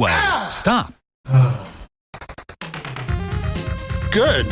Well, stop. Good.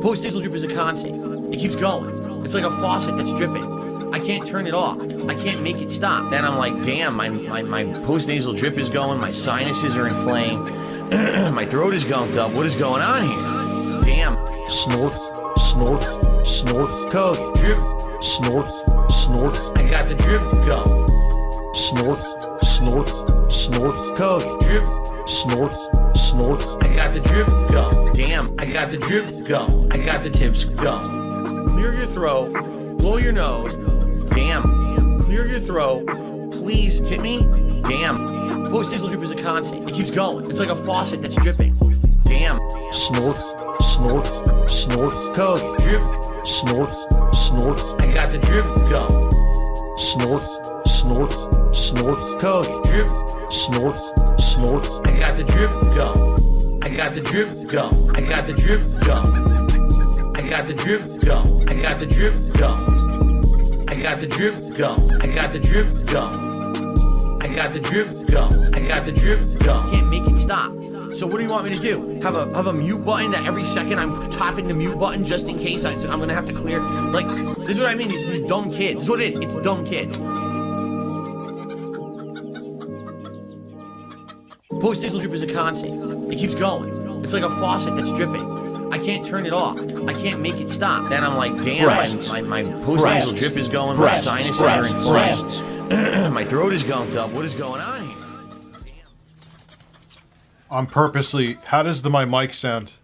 Post-nasal drip is a constant. It keeps going. It's like a faucet that's dripping. I can't turn it off. I can't make it stop. Then I'm like, damn, my post-nasal drip is going. My sinuses are inflamed. My throat is gunked up. What is going on here? Damn. Snort, snort, snort. Code. Drip. Snort, snort. I got the drip. Go. Snort, snort, snort. Code. Drip. Snort, snort. I got the drip. Go. Damn. I got the drip. Go. I got the tips. Go. Clear your throat. Blow your nose. Damn. Clear your throat. Please tip me. Damn. Post-nasal drip is a constant. It keeps going. It's like a faucet that's dripping. Damn. Snort, snort. snort, Code drip, snort, snort, I got the drip going. snort, snort, snort, Code drip, snort, snort, I got the drip going. I got the drip going. I got the drip going. I got the drip going. I got the drip going. I got the drip going. I got the drip going. I got the drip going. I got the drip going. Can't make it stop. So what do you want me to do? Have a mute button that every second I'm tapping the mute button just in case I'm gonna have to clear? Like, this is what I mean. These dumb kids. This is what it is. It's dumb kids. Post-nasal drip is a constant. It keeps going. It's like a faucet that's dripping. I can't turn it off. I can't make it stop. Then I'm like, damn, my post-nasal drip is going. My sinuses are inflamed. My throat is gunked up. What is going on here? I'm purposely... How does my mic sound?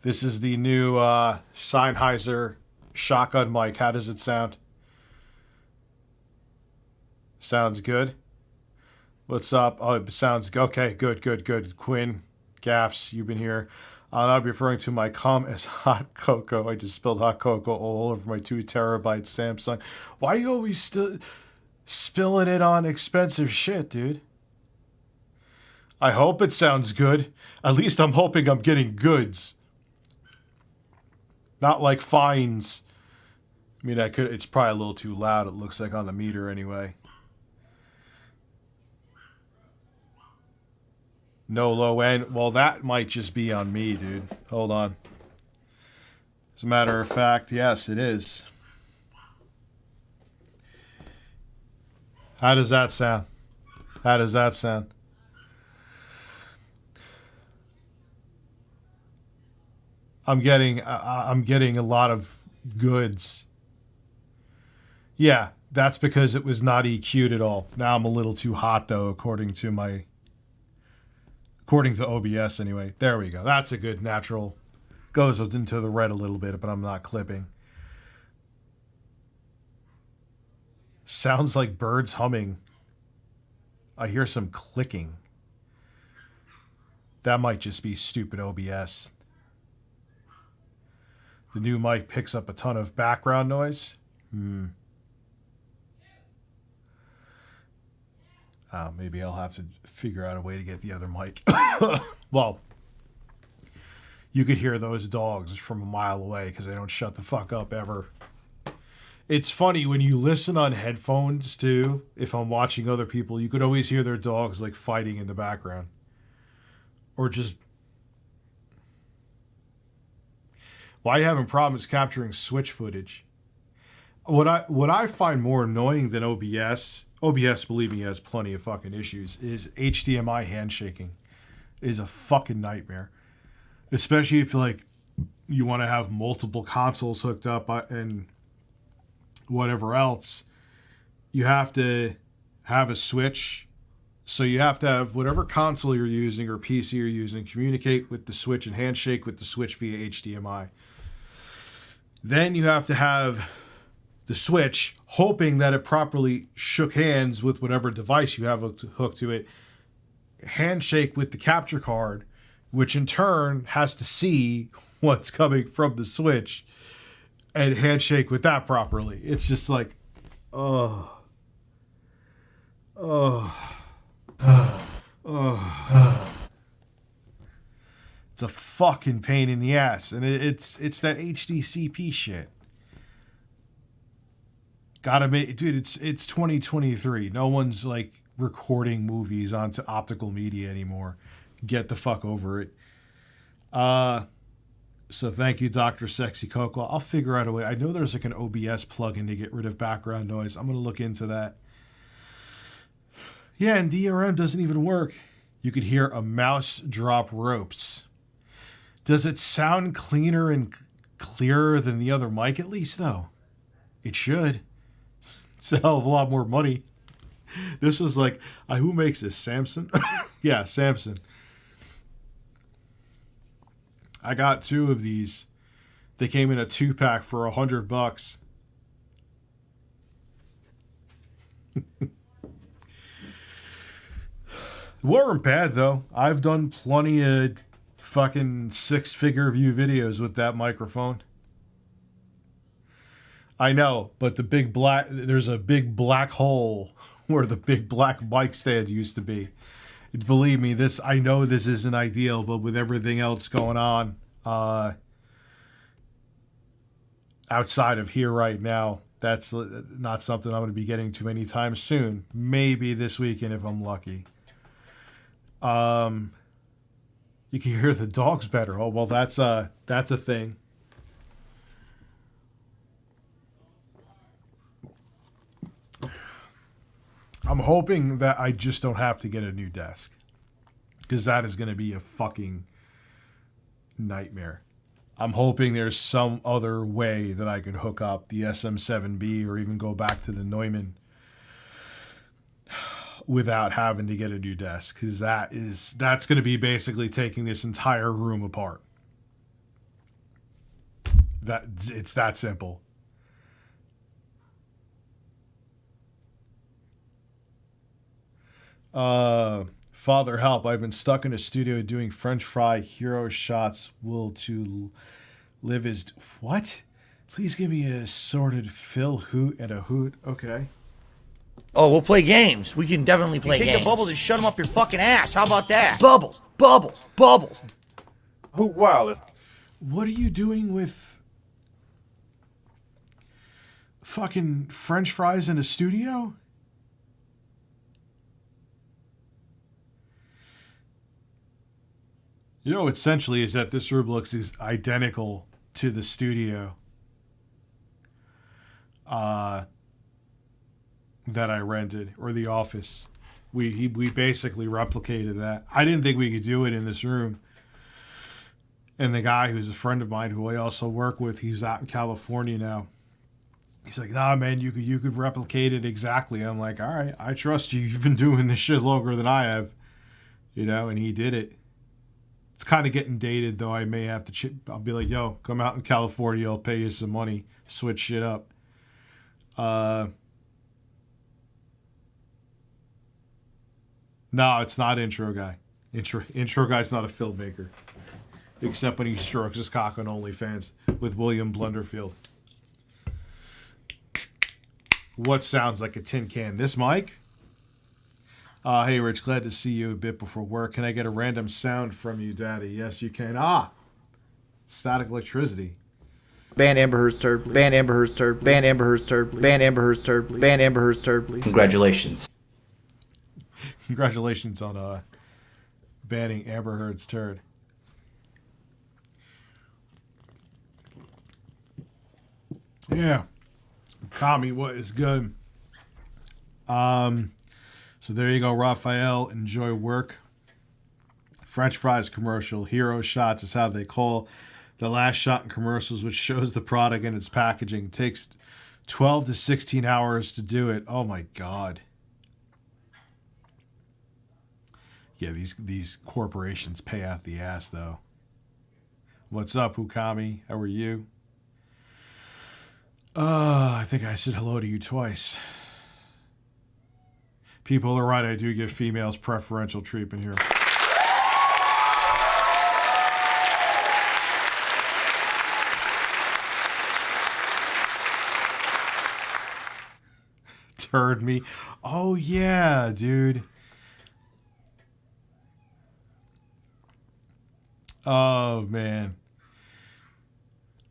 This is the new Sennheiser shotgun mic. How does it sound? Sounds good? What's up? Oh, it sounds... Okay, good. Quinn, Gaffs, you've been here. I'll be referring to my cum as hot cocoa. I just spilled hot cocoa all over my 2 terabyte Samsung. Why are you always still spilling it on expensive shit, dude? I hope it sounds good. At least I'm hoping I'm getting goods. Not like fines. I mean, it's probably a little too loud, it looks like, on the meter anyway. No low end. Well, that might just be on me, dude. Hold on. As a matter of fact, yes, it is. How does that sound? How does that sound? I'm getting a lot of goods. Yeah, that's because it was not EQ'd at all. Now I'm a little too hot though, according to OBS anyway. There we go. That's a good natural. Goes into the red a little bit, but I'm not clipping. Sounds like birds humming. I hear some clicking. That might just be stupid OBS. The new mic picks up a ton of background noise. Maybe I'll have to figure out a way to get the other mic. Well, you could hear those dogs from a mile away because they don't shut the fuck up ever. It's funny when you listen on headphones too. If I'm watching other people, you could always hear their dogs like fighting in the background. Or just... Why are you having problems capturing Switch footage? What I find more annoying than OBS, believe me, has plenty of fucking issues, is HDMI handshaking. Is a fucking nightmare. Especially if like you want to have multiple consoles hooked up and whatever else. You have to have a Switch. So you have to have whatever console you're using or PC you're using communicate with the Switch and handshake with the Switch via HDMI. Then you have to have the Switch, hoping that it properly shook hands with whatever device you have hooked to it, handshake with the capture card, which in turn has to see what's coming from the Switch, and handshake with that properly. It's just like, It's a fucking pain in the ass. And it's that HDCP shit. Gotta make... Dude, it's 2023. No one's, like, recording movies onto optical media anymore. Get the fuck over it. So thank you, Dr. Sexy Coco. I'll figure out a way. I know there's, like, an OBS plugin to get rid of background noise. I'm going to look into that. Yeah, and DRM doesn't even work. You could hear a mouse drop ropes. Does it sound cleaner and clearer than the other mic at least, though? It should. It's a hell of a lot more money. This was like, who makes this? Samson? Yeah, Samson. I got 2 of these. They came in a 2-pack for $100. Weren't bad though. I've done plenty of fucking 6-figure view videos with that microphone. I know, but there's a big black hole where the big black mic stand used to be. Believe me, I know this isn't ideal, but with everything else going on outside of here right now, that's not something I'm going to be getting to anytime soon. Maybe this weekend if I'm lucky. You can hear the dogs better. Oh, well, that's a thing. I'm hoping that I just don't have to get a new desk, because that is going to be a fucking nightmare. I'm hoping there's some other way that I could hook up the SM7B or even go back to the Neumann without having to get a new desk, because that's going to be basically taking this entire room apart. It's that simple. Father help, I've been stuck in a studio doing French fry hero shots. Will to live is what? Please give me a sorted fill hoot and a hoot. Okay. Oh, we'll play games. We can definitely play games. Take the bubbles and shut them up your fucking ass. How about that? Bubbles, bubbles, bubbles. Hoot wild. What are you doing with fucking French fries in a studio? You know, essentially is that this room looks identical to the studio that I rented, or the office. We basically replicated that. I didn't think we could do it in this room. And the guy who's a friend of mine who I also work with, he's out in California now. He's like, nah, man, you could replicate it exactly. I'm like, all right, I trust you. You've been doing this shit longer than I have. You know, and he did it. It's kind of getting dated, though. I may have to I'll be like, yo, come out in California. I'll pay you some money. Switch shit up. No, it's not Intro Guy. Intro Guy's not a filmmaker. Except when he strokes his cock on OnlyFans with William Blunderfield. What sounds like a tin can? This mic? Hey, Rich, glad to see you a bit before work. Can I get a random sound from you, Daddy? Yes, you can. Static electricity. Ban Amber Heard's turd, please. Ban Amber Heard's turd, ban Amber Heard's turd, please. Ban Amber Heard's turd, please. Ban Amber Heard's turd, please. Congratulations. Congratulations on banning Amber Heard's turd. Yeah. Kami, what is good? So there you go, Raphael. Enjoy work. French fries commercial. Hero shots is how they call the last shot in commercials, which shows the product and its packaging. It takes 12 to 16 hours to do it. Oh my God. Yeah, these corporations pay out the ass, though. What's up, Hukami? How are you? I think I said hello to you twice. People are right. I do give females preferential treatment here. Turd me. Oh, yeah, dude. Oh, man.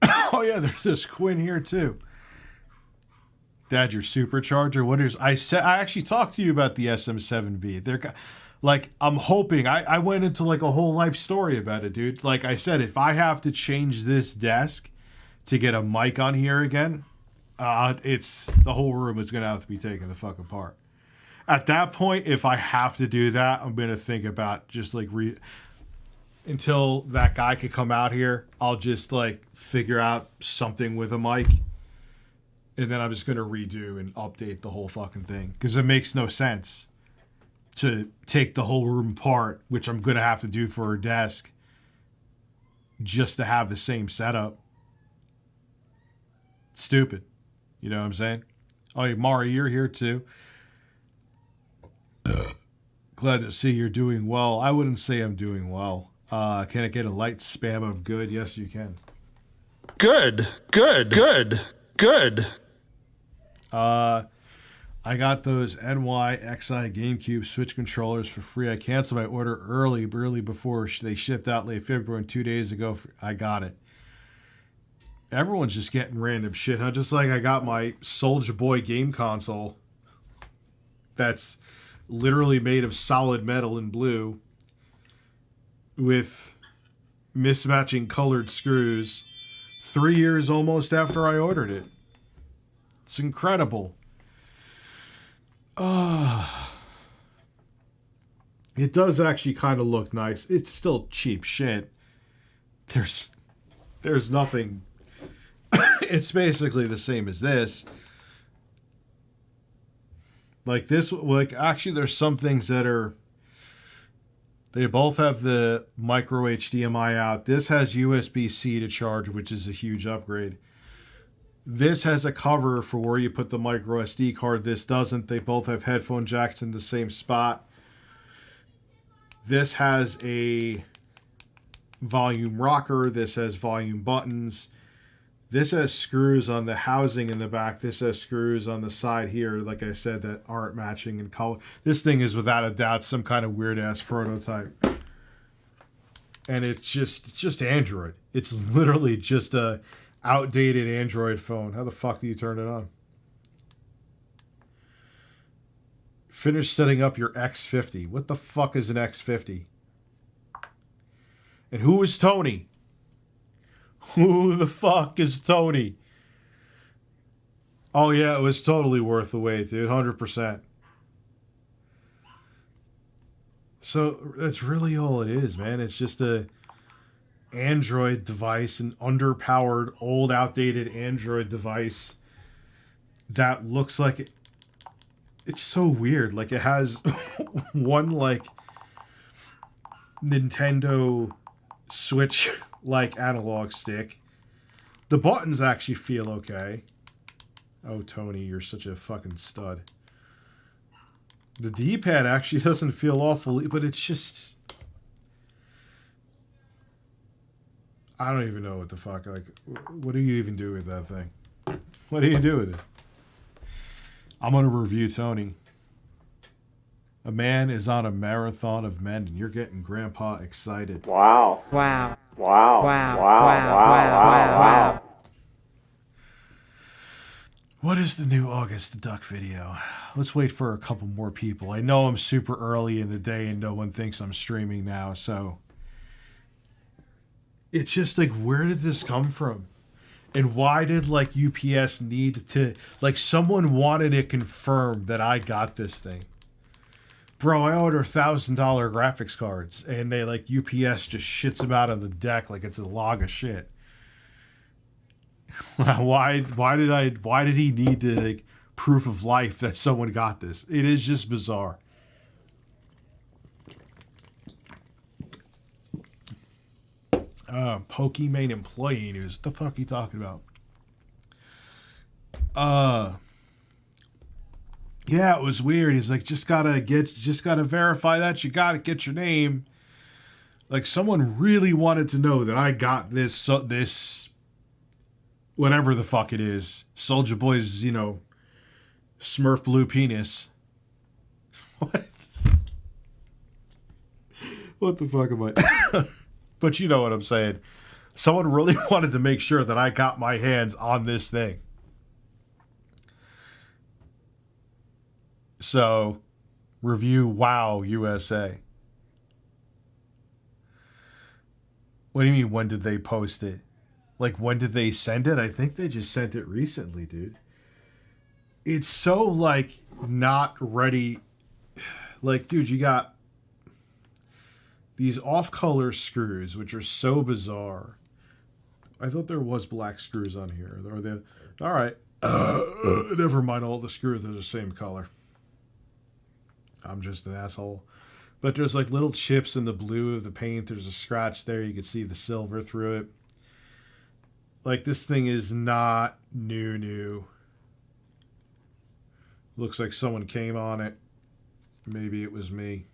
Oh, yeah, there's this Quinn here, too. Dad, your supercharger? What is? I actually talked to you about the SM7B. I'm hoping. I went into like a whole life story about it, dude. Like I said, if I have to change this desk to get a mic on here again, it's the whole room is gonna have to be taken the fuck apart. At that point, if I have to do that, I'm gonna think about just like until that guy could come out here. I'll just like figure out something with a mic. And then I'm just going to redo and update the whole fucking thing. Because it makes no sense to take the whole room apart, which I'm going to have to do for her desk, just to have the same setup. It's stupid. You know what I'm saying? Oh, hey, Mari, you're here too. Glad to see you're doing well. I wouldn't say I'm doing well. Can it get a light spam of good? Yes, you can. Good. I got those NYXI GameCube Switch controllers for free. I canceled my order early before they shipped out late February, and 2 days ago I got it. Everyone's just getting random shit, huh? Just like I got my Soulja Boy game console that's literally made of solid metal and blue with mismatching colored screws 3 years almost after I ordered it. It's incredible. It does actually kind of look nice. It's still cheap shit. There's nothing. It's basically the same as this. Like this, like actually there's some things that are, they both have the micro HDMI out. This has USB-C to charge, which is a huge upgrade. This has a cover for where you put the micro SD card. This doesn't. They both have headphone jacks in the same spot. This has a volume rocker. This has volume buttons. This has screws on the housing in the back. This has screws on the side here, like I said, that aren't matching in color. This thing is without a doubt some kind of weird-ass prototype. And it's just Android. It's literally just a outdated Android phone. How the fuck do you turn it on? Finish setting up your X50. What the fuck is an X50? And who is Tony? Who the fuck is Tony? Oh yeah, it was totally worth the wait, dude. 100%. So that's really all it is, man. It's just a Android device, an underpowered, old, outdated Android device that looks like it. It's so weird. Like it has one like Nintendo Switch like analog stick. The buttons actually feel okay. Oh, Tony, you're such a fucking stud. The D-pad actually doesn't feel awful, but it's just, I don't even know what the fuck. Like, what do you even do with that thing? What do you do with it? I'm gonna review Tony. A man is on a marathon of men, and you're getting Grandpa excited. Wow. Wow. Wow. Wow. Wow. Wow. Wow. Wow. What is the new August the Duck video? Let's wait for a couple more people. I know I'm super early in the day and no one thinks I'm streaming now, so it's just like, where did this come from? And why did like UPS need to, like, someone wanted to confirm that I got this thing? Bro, I order $1,000 graphics cards and they like UPS just shits them out on the deck like it's a log of shit. Why did he need to like proof of life that someone got this? It is just bizarre. Pokimane employee news. What the fuck are you talking about? Yeah, it was weird. He's like, just gotta verify that you got it, get your name. Like, someone really wanted to know that I got this whatever the fuck it is. Soulja Boy's, Smurf blue penis. What? What the fuck am I? But you know what I'm saying. Someone really wanted to make sure that I got my hands on this thing. So, review WoW USA. What do you mean, when did they post it? Like, when did they send it? I think they just sent it recently, dude. It's so, like, not ready. Like, dude, you got these off-color screws, which are so bizarre. I thought there was black screws on here. Are they? All right. Never mind, all the screws are the same color. I'm just an asshole. But there's like little chips in the blue of the paint. There's a scratch there. You can see the silver through it. Like, this thing is not new. Looks like someone came on it. Maybe it was me.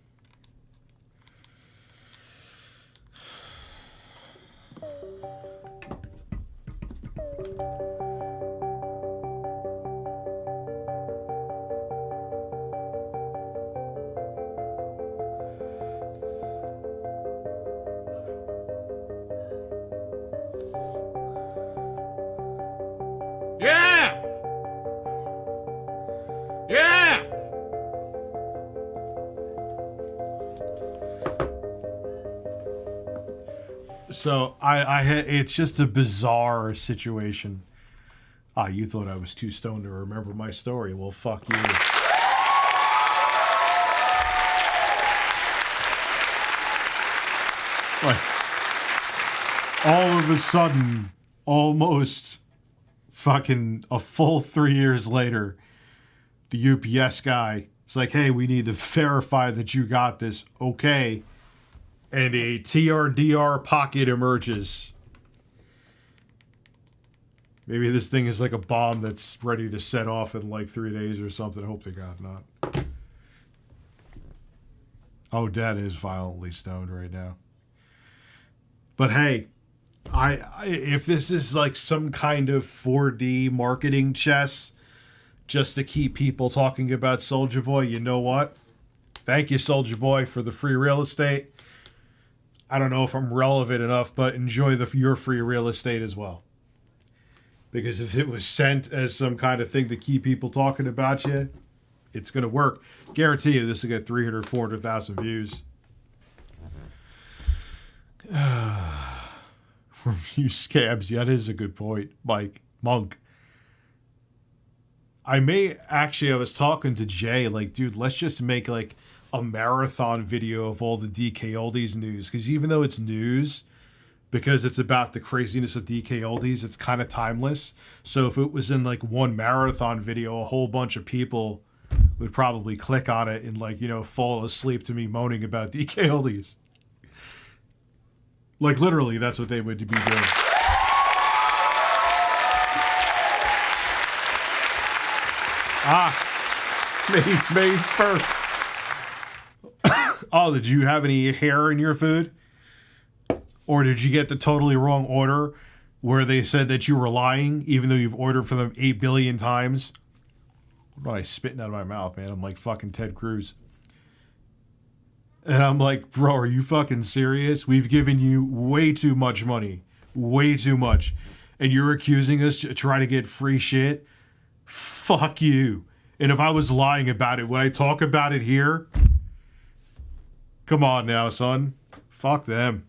So I had, it's just a bizarre situation. Ah, you thought I was too stoned to remember my story. Well, fuck you. Like, all of a sudden, almost fucking a full 3 years later, the UPS guy is like, hey, we need to verify that you got this. Okay. And a TRDR pocket emerges. Maybe this thing is like a bomb that's ready to set off in like 3 days or something. Hope to God not. Oh, Dad is violently stoned right now. But hey, I if this is like some kind of 4D marketing chess just to keep people talking about Soulja Boy, you know what? Thank you, Soulja Boy, for the free real estate. I don't know if I'm relevant enough, but enjoy your free real estate as well. Because if it was sent as some kind of thing to keep people talking about you, it's going to work. Guarantee you this will get 300,000, 400,000 views. Review scabs. Yeah, that is a good point, Mike. Monk. I was talking to Jay, like, dude, let's just make like a marathon video of all the DK Oldies news. Because even though it's news, because it's about the craziness of DK Oldies, it's kind of timeless. So if it was in like one marathon video, a whole bunch of people would probably click on it and like, you know, fall asleep to me moaning about DK Oldies. Like literally, that's what they would be doing. May 1st. Oh, did you have any hair in your food? Or did you get the totally wrong order where they said that you were lying even though you've ordered for them 8 billion times? What am I spitting out of my mouth, man? I'm like fucking Ted Cruz. And I'm like, bro, are you fucking serious? We've given you way too much money. Way too much. And you're accusing us to try to get free shit? Fuck you. And if I was lying about it, would I talk about it here? Come on now, son. Fuck them.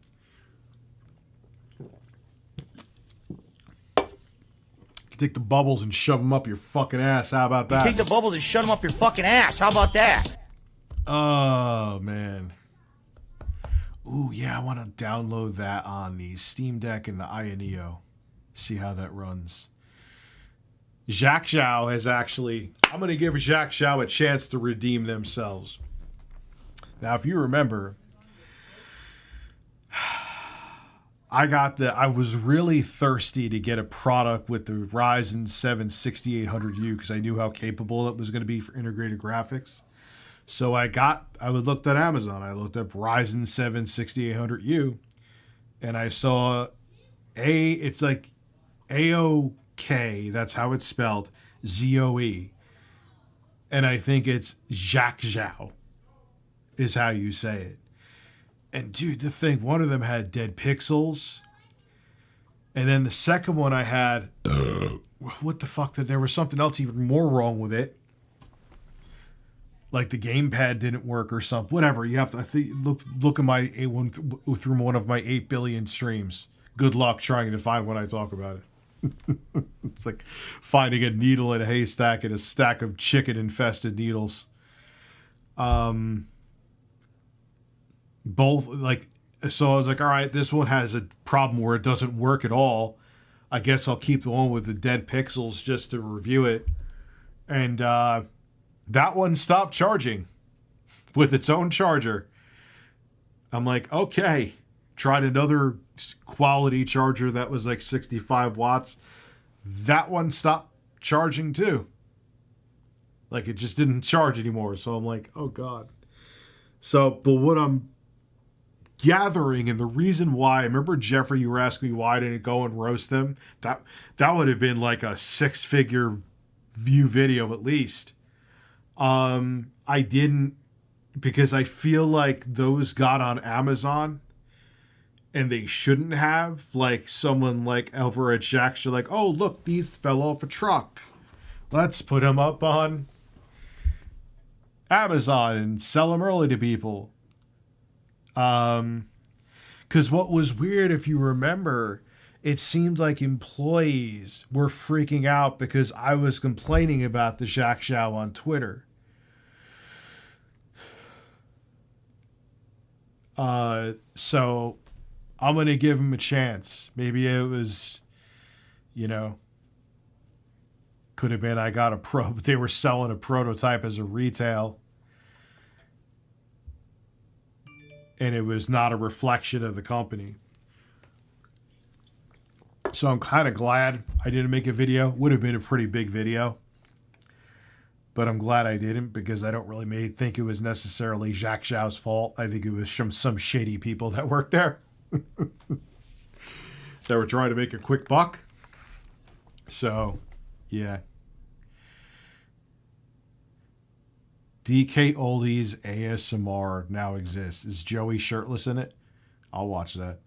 Take the bubbles and shove them up your fucking ass. How about that? Take the bubbles and shut them up your fucking ass. How about that? Oh, man. Ooh, yeah, I want to download that on the Steam Deck and the Ioneo. See how that runs. Jacques Zhao has actually... I'm going to give Jacques Zhao a chance to redeem themselves. Now, if you remember... I was really thirsty to get a product with the Ryzen 7 6800U because I knew how capable it was going to be for integrated graphics. So I looked at Amazon. I looked up Ryzen 7 6800U and I saw it's like AOK, that's how it's spelled, ZOE. And I think it's Jacques Zhao is how you say it. And dude, the thing, one of them had dead pixels. And then the second one I had, what the fuck, there was something else even more wrong with it. Like the gamepad didn't work or something. Whatever, you have to, I think, look at my A1 through one of my 8 billion streams. Good luck trying to find when I talk about it. It's like finding a needle in a haystack and a stack of chicken-infested needles. Both, like, so I was like, all right, this one has a problem where it doesn't work at all. I guess I'll keep the one with the dead pixels just to review it. And that one stopped charging with its own charger. I'm like, okay. Tried another quality charger that was like 65 watts. That one stopped charging too. Like, it just didn't charge anymore. So I'm like, oh God. So, but what I'm gathering, and the reason why, I remember Jeffrey, you were asking me why I didn't go and roast them. That would have been like a 6-figure view video at least. I didn't, because I feel like those got on Amazon and they shouldn't have. Like someone like over at Jack's, you're like, oh look, these fell off a truck. Let's put them up on Amazon and sell them early to people. Because what was weird, if you remember, it seemed like employees were freaking out because I was complaining about the Zhak Zhao on Twitter. So I'm going to give him a chance. Maybe it was, you know, could have been I got a they were selling a prototype as a retail. And it was not a reflection of the company. So I'm kind of glad I didn't make a video. Would have been a pretty big video. But I'm glad I didn't because I don't really think it was necessarily Zhak Zhao's fault. I think it was from some shady people that worked there. That were trying to make a quick buck. So, yeah. DK Oldies ASMR now exists. Is Joey shirtless in it? I'll watch that.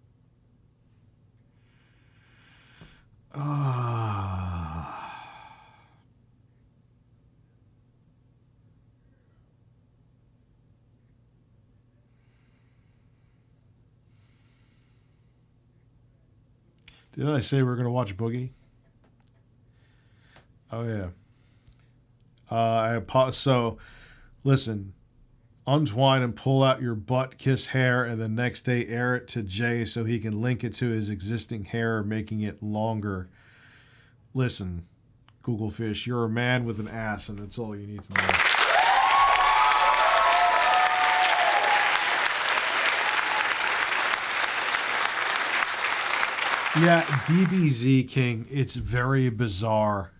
Didn't I say we're going to watch Boogie? Oh, yeah. So, listen. Untwine and pull out your butt kiss hair and the next day air it to Jay so he can link it to his existing hair, making it longer. Listen, Google Fish, you're a man with an ass, and that's all you need to know. Yeah, DBZ King, it's very bizarre.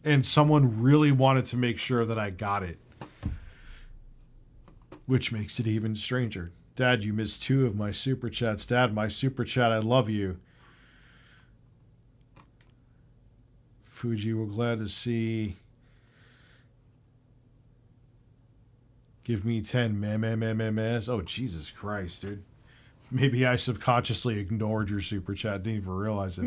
And someone really wanted to make sure that I got it. Which makes it even stranger. Dad, you missed 2 of my super chats. Dad, my super chat, I love you. Fuji, we're glad to see. Give me 10 meh. Oh, Jesus Christ, dude. Maybe I subconsciously ignored your super chat. Didn't even realize it.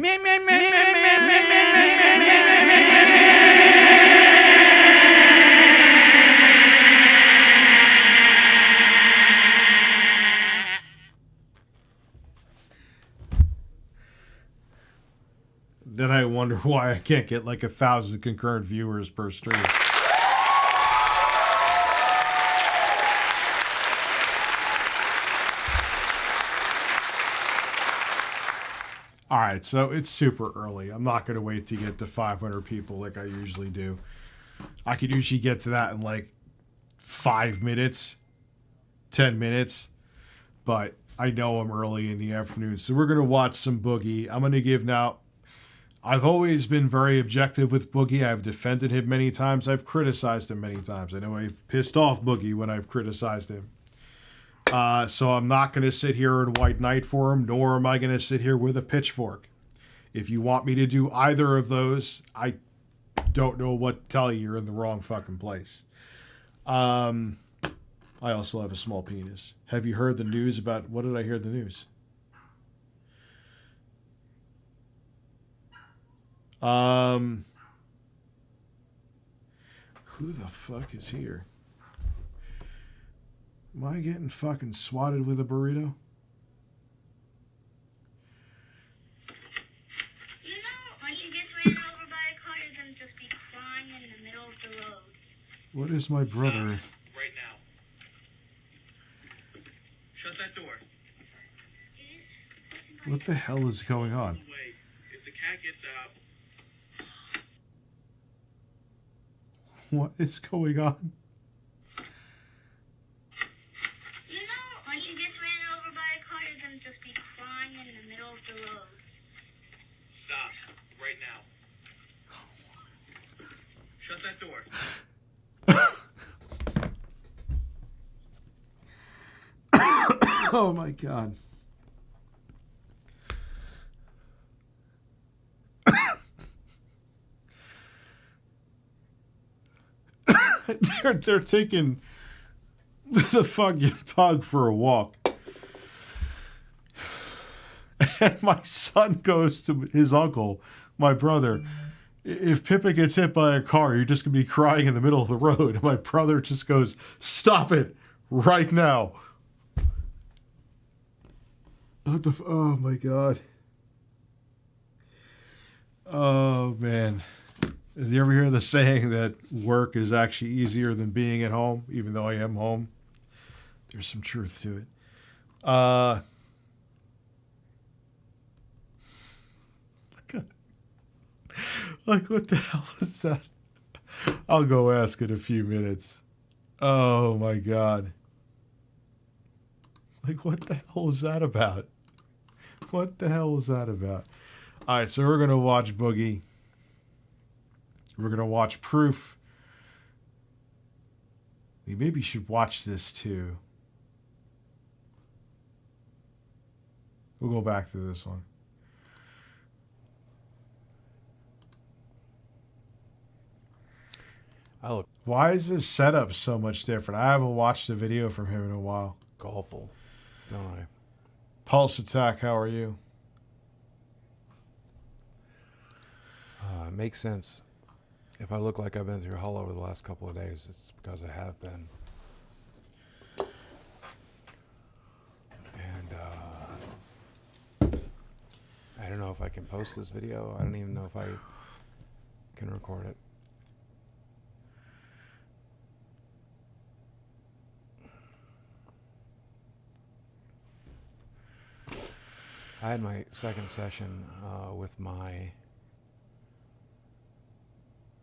Then I wonder why I can't get like 1,000 concurrent viewers per stream. All right, so it's super early. I'm not going to wait to get to 500 people like I usually do. I could usually get to that in like 5 minutes, 10 minutes, but I know I'm early in the afternoon. So we're going to watch some Boogie. I'm going to give now... I've always been very objective with Boogie. I've defended him many times. I've criticized him many times. I know I've pissed off Boogie when I've criticized him. So I'm not going to sit here and white knight for him, nor am I going to sit here with a pitchfork. If you want me to do either of those, I don't know what to tell you. You're in the wrong fucking place. I also have a small penis. Have you heard the news about... What did I hear the news? Who the fuck is here? Am I getting fucking swatted with a burrito? You know, when she gets ran over by a car, you're gonna just be crying in the middle of the road. What is my brother? Right now. Shut that door. What the hell is going on? If the cat gets out. What is going on? You know, when she gets ran over by a car, you're gonna just be crying in the middle of the road. Stop. Right now. Shut that door. Oh my God. They're taking the fucking pug for a walk. And my son goes to his uncle, my brother. If Pippa gets hit by a car, you're just going to be crying in the middle of the road. And my brother just goes, stop it right now. What the? Oh my god. Oh man. Did you ever hear the saying that work is actually easier than being at home, even though I am home? There's some truth to it. Like, what the hell is that? I'll go ask in a few minutes. Oh my god. Like, what the hell was that about? What the hell was that about? All right, so we're going to watch Boogie. We're going to watch Proof. We maybe should watch this too. We'll go back to this one. Oh, why is this setup so much different? I haven't watched a video from him in a while. awful, don't I? Pulse Attack, how are you? It makes sense. If I look like I've been through hell over the last couple of days, it's because I have been. And I don't know if I can post this video. I don't even know if I can record it. I had my second session with my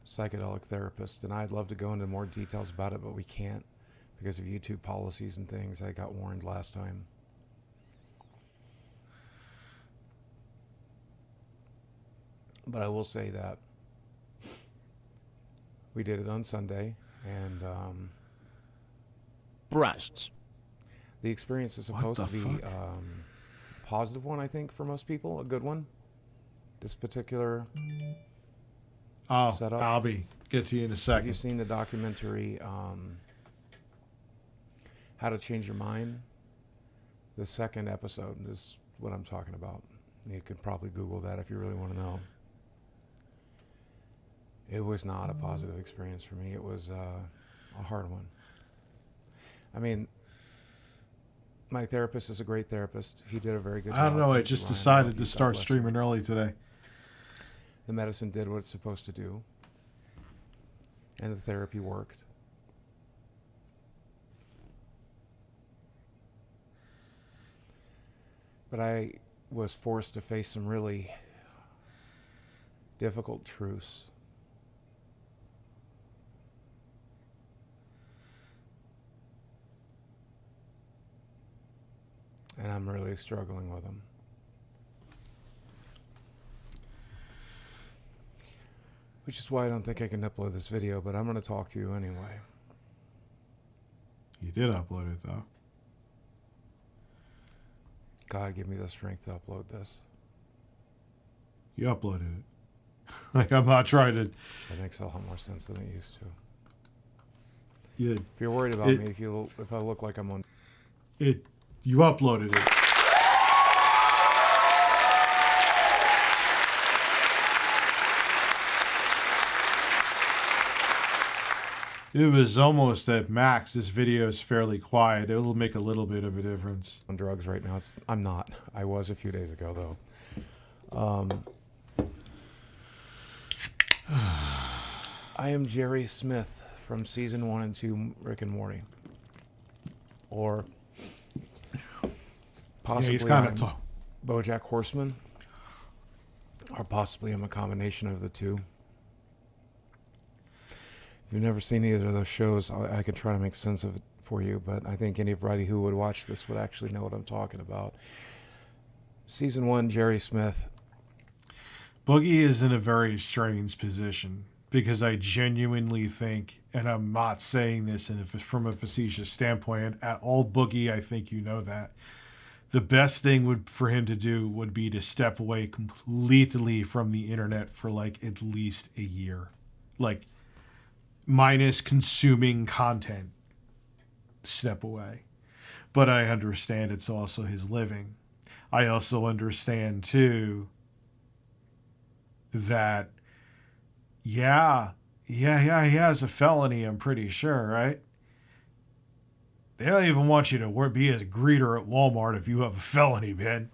psychedelic therapist, and I'd love to go into more details about it, but we can't because of YouTube policies and things. I got warned last time. But I will say that we did it on Sunday, and breasts. The experience is supposed to be a positive one, I think, for most people, a good one. This particular setup. I'll get to you in a second. Have you seen the documentary How to Change Your Mind? The second episode is what I'm talking about. You could probably Google that if you really want to know. It was not a positive experience for me. It was a hard one. I mean, my therapist is a great therapist. He did a very good job. I don't know. I just decided to start streaming early today. The medicine did what it's supposed to do. And the therapy worked. But I was forced to face some really difficult truths. And I'm really struggling with them. Which is why I don't think I can upload this video, but I'm going to talk to you anyway. You did upload it, though. God, give me the strength to upload this. You uploaded it. Like, I'm not trying to... That makes a lot more sense than it used to. Yeah. If you're worried about me, if I look like I'm on... You uploaded it. It was almost at max. This video is fairly quiet. It'll make a little bit of a difference. On drugs right now. I'm not. I was a few days ago, though. I am Jerry Smith from season 1 and 2 Rick and Morty. Or possibly he's kind I'm of Bojack Horseman. Or possibly I'm a combination of the two. If you've never seen either of those shows, I can try to make sense of it for you, but I think anybody who would watch this would actually know what I'm talking about. Season 1, Jerry Smith. Boogie is in a very strange position because I genuinely think, and I'm not saying this from a facetious standpoint at all, Boogie, I think you know that. The best thing for him to do would be to step away completely from the internet for like at least a year. Like, minus consuming content. Step away. But I understand it's also his living. I also understand, too, that, he has a felony, I'm pretty sure, right? They don't even want you to be a greeter at Walmart if you have a felony, man.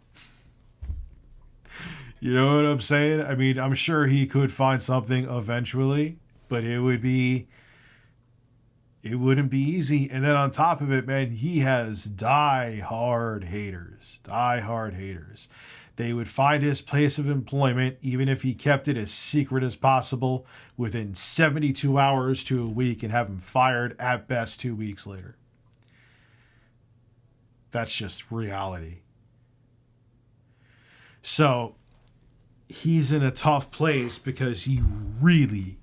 You know what I'm saying? I mean, I'm sure he could find something eventually, but it wouldn't be easy. And then on top of it, man, he has die-hard haters. Die-hard haters. They would find his place of employment, even if he kept it as secret as possible, within 72 hours to a week, and have him fired at best 2 weeks later. That's just reality. So he's in a tough place because he really,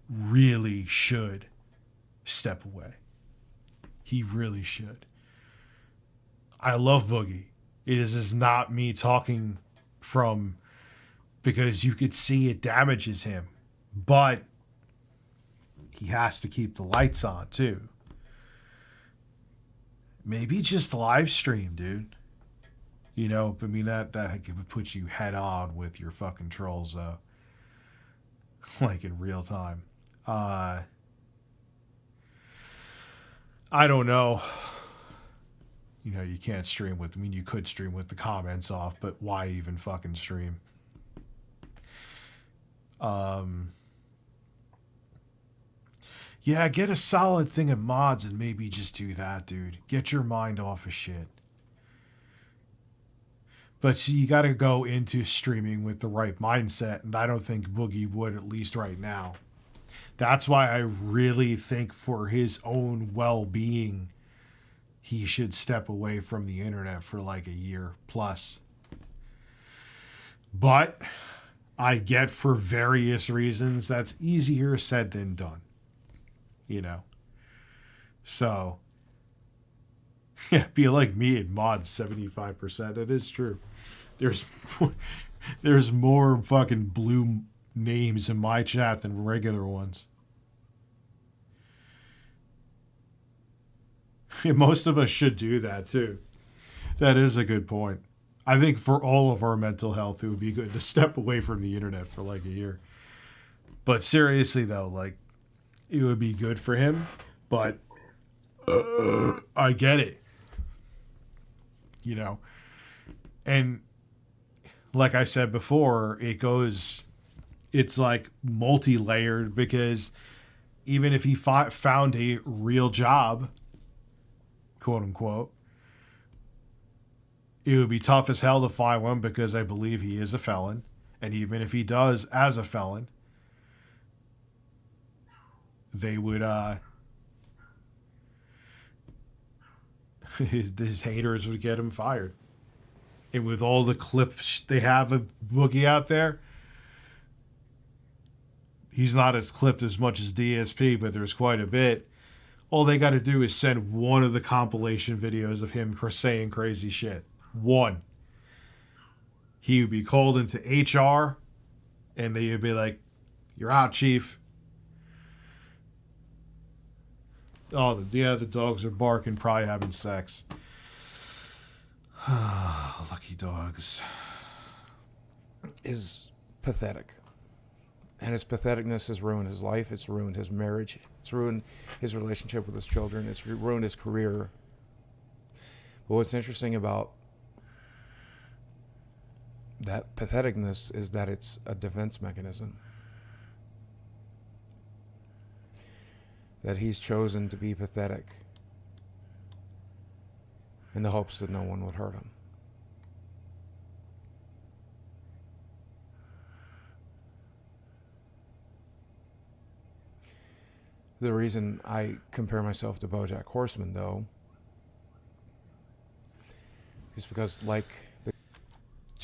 really should step away. He really should. I love Boogie. It is not me talking from because you could see it damages him, but he has to keep the lights on too. Maybe just live stream, dude. You know, I mean, that would put you head on with your fucking trolls, though. Like in real time. I don't know. You know, you can't stream with, I mean, you could stream with the comments off, but why even fucking stream? Yeah, get a solid thing of mods and maybe just do that, dude. Get your mind off of shit. But see, you got to go into streaming with the right mindset, and I don't think Boogie would, at least right now. That's why I really think for his own well-being, he should step away from the internet for like a year plus. But I get for various reasons that's easier said than done. You know? So, yeah, be like me and mod 75%. It is true. There's more fucking blue names in my chat than regular ones. Yeah, most of us should do that too. That is a good point. I think for all of our mental health, it would be good to step away from the internet for like a year. But seriously though, like, it would be good for him, but I get it. You know? And like I said before, it's like multi-layered, because even if he found a real job, quote unquote, it would be tough as hell to find one, because I believe he is a felon. And even if he does as a felon, they would, his haters would get him fired. And with all the clips they have of Boogie out there, he's not as clipped as much as DSP, but there's quite a bit. All they got to do is send one of the compilation videos of him saying crazy shit. One. He would be called into HR, and they would be like, "You're out, chief." Oh, the dogs are barking, probably having sex. Lucky dogs. Is pathetic. And his patheticness has ruined his life. It's ruined his marriage. It's ruined his relationship with his children. It's ruined his career. But what's interesting about that patheticness is that it's a defense mechanism. That he's chosen to be pathetic in the hopes that no one would hurt him. The reason I compare myself to Bojack Horseman, though, is because, like,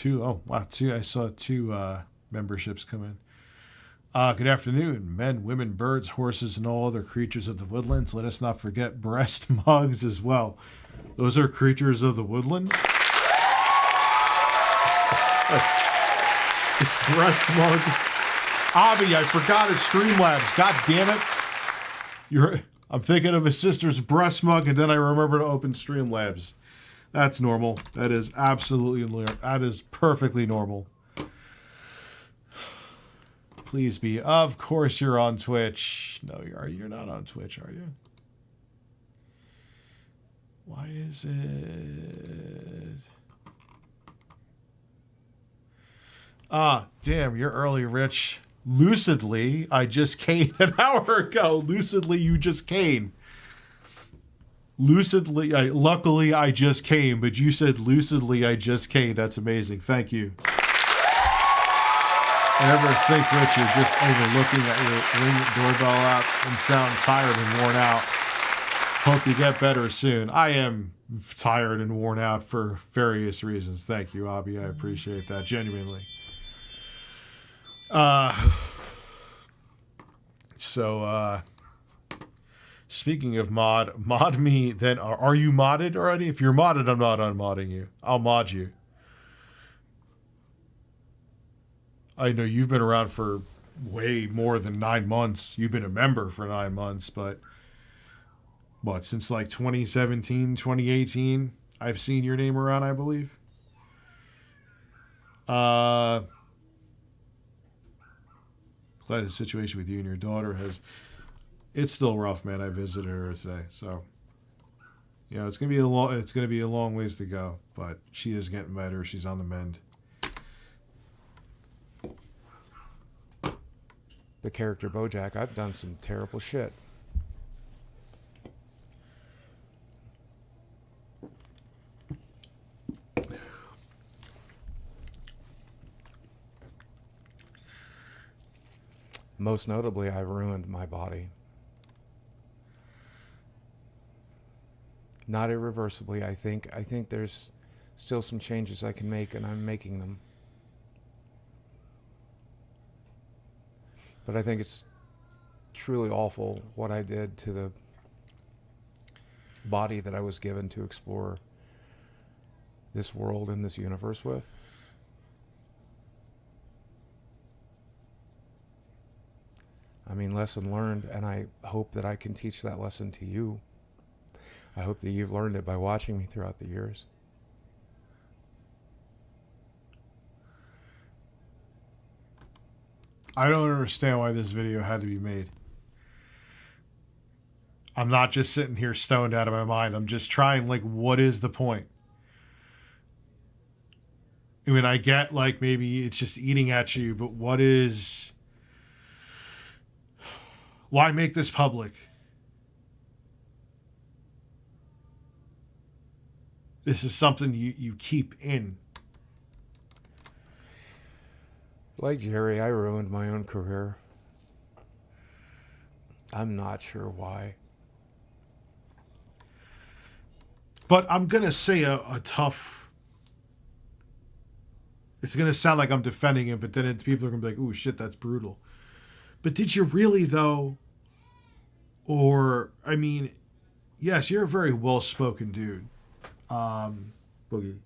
I saw two memberships come in. Good afternoon, men, women, birds, horses, and all other creatures of the woodlands. Let us not forget breast mugs as well. Those are creatures of the woodlands. This breast mug. Abby, I forgot it's StreamLabs. God damn it. I'm thinking of his sister's breast mug, and then I remember to open StreamLabs. That's normal. That is absolutely, that is perfectly normal. Please be. Of course you're on Twitch. No, you're not on Twitch, are you? Why is it? Ah, damn, you're early, Rich. Lucidly, I just came an hour ago. Lucidly, you just came. Lucidly, luckily I just came, but you said lucidly I just came. That's amazing. Thank you. I never think, Rich, you're just overlooking at your Ring doorbell app and sound tired and worn out. Hope you get better soon. I am tired and worn out for various reasons. Thank you, Abby. I appreciate that, genuinely. Speaking of mod me, then are you modded already? If you're modded, I'm not unmodding you. I'll mod you. I know you've been around for way more than 9 months. You've been a member for 9 months, but what, since like 2017, 2018, I've seen your name around, I believe. Glad the situation with you and your daughter it's still rough, man. I visited her today, so you know it's gonna be a long ways to go, but she is getting better. She's on the mend. The character Bojack, I've done some terrible shit. Most notably, I ruined my body. Not irreversibly, I think. I think there's still some changes I can make, and I'm making them. But I think it's truly awful what I did to the body that I was given to explore this world and this universe with. I mean, lesson learned, and I hope that I can teach that lesson to you. I hope that you've learned it by watching me throughout the years. I don't understand why this video had to be made. I'm not just sitting here stoned out of my mind. I'm just trying, like, what is the point? I mean, I get, like, maybe it's just eating at you, but what is... Why make this public? This is something you keep in. Like Jerry, I ruined my own career. I'm not sure why. But I'm going to say a tough... It's going to sound like I'm defending him, but then people are going to be like, ooh, shit, that's brutal. But did you really, though? Or, I mean, yes, you're a very well-spoken dude, Boogie.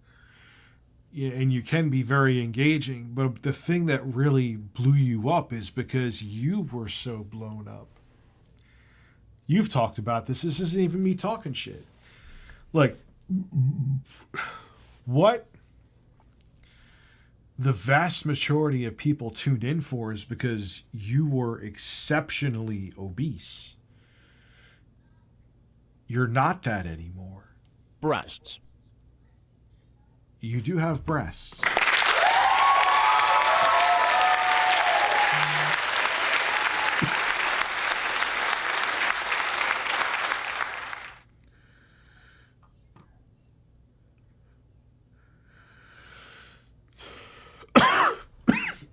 Yeah, and you can be very engaging, but the thing that really blew you up is because you were so blown up. You've talked about this. This isn't even me talking shit. Like, what the vast majority of people tuned in for is because you were exceptionally obese. You're not that anymore. Breasts. You do have breasts.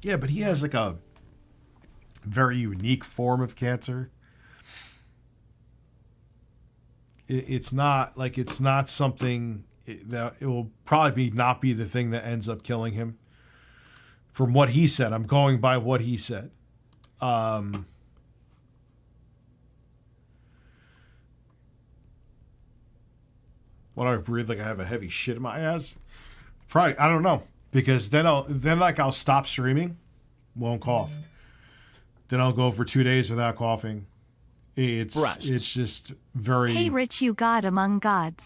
Yeah, but he has like a very unique form of cancer. It's not something that it will probably not be the thing that ends up killing him. From what he said, I'm going by what he said. When I breathe like I have a heavy shit in my ass, probably, I don't know, because then I'll stop streaming, won't cough. Then I'll go for 2 days without coughing. It's just very... Hey Rich, you god among gods.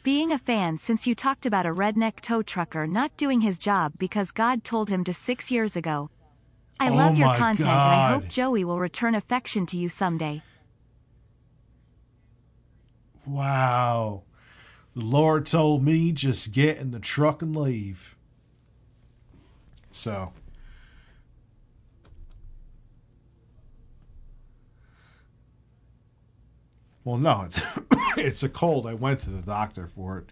Being a fan since you talked about a redneck tow trucker not doing his job because God told him to 6 years ago. I love your content and I hope Joey will return affection to you someday. Wow. The Lord told me just get in the truck and leave. So. Well, no, it's a cold. I went to the doctor for it.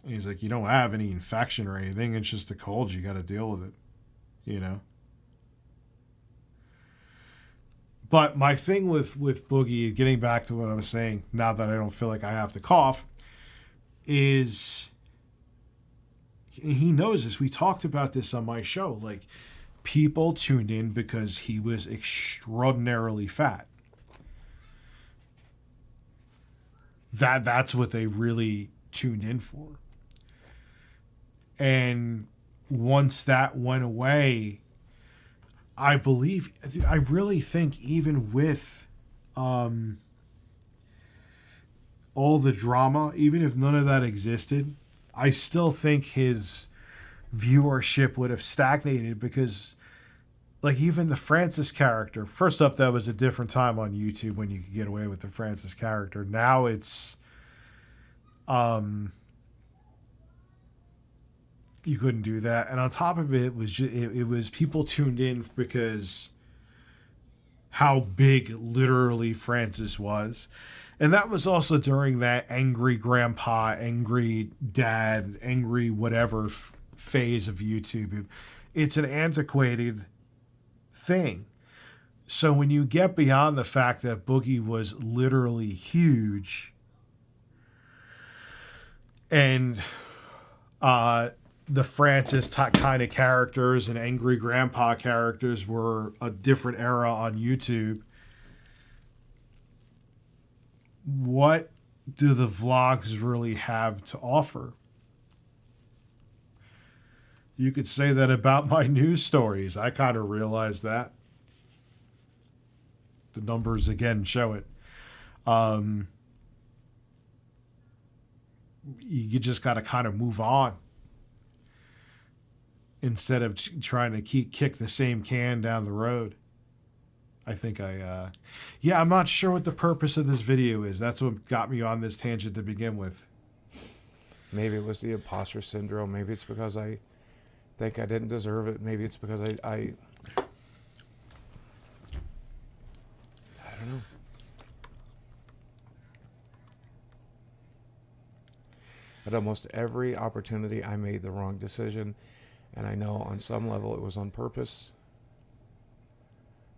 He's like, you don't have any infection or anything. It's just a cold. You got to deal with it, you know? But my thing with Boogie, getting back to what I was saying, now that I don't feel like I have to cough, is he knows this. We talked about this on my show. Like, people tuned in because he was extraordinarily fat. That's what they really tuned in for. And once that went away, I really think even with all the drama, even if none of that existed, I still think his viewership would have stagnated because, like, even the Francis character, first off, that was a different time on YouTube when you could get away with the Francis character. Now it's, you couldn't do that. And on top of it, it was people tuned in because how big literally Francis was. And that was also during that angry grandpa, angry dad, angry whatever phase of YouTube. It's an antiquated thing. So when you get beyond the fact that Boogie was literally huge and the Francis kind of characters and angry grandpa characters were a different era on YouTube, what do the vlogs really have to offer? You could say that about my news stories. I kind of realized that. The numbers, again, show it. You just got to kind of move on instead of trying to kick the same can down the road. I think I'm not sure what the purpose of this video is. That's what got me on this tangent to begin with. Maybe it was the imposter syndrome. Maybe it's because I think I didn't deserve it. Maybe it's because I don't know. At almost every opportunity, I made the wrong decision. And I know on some level it was on purpose.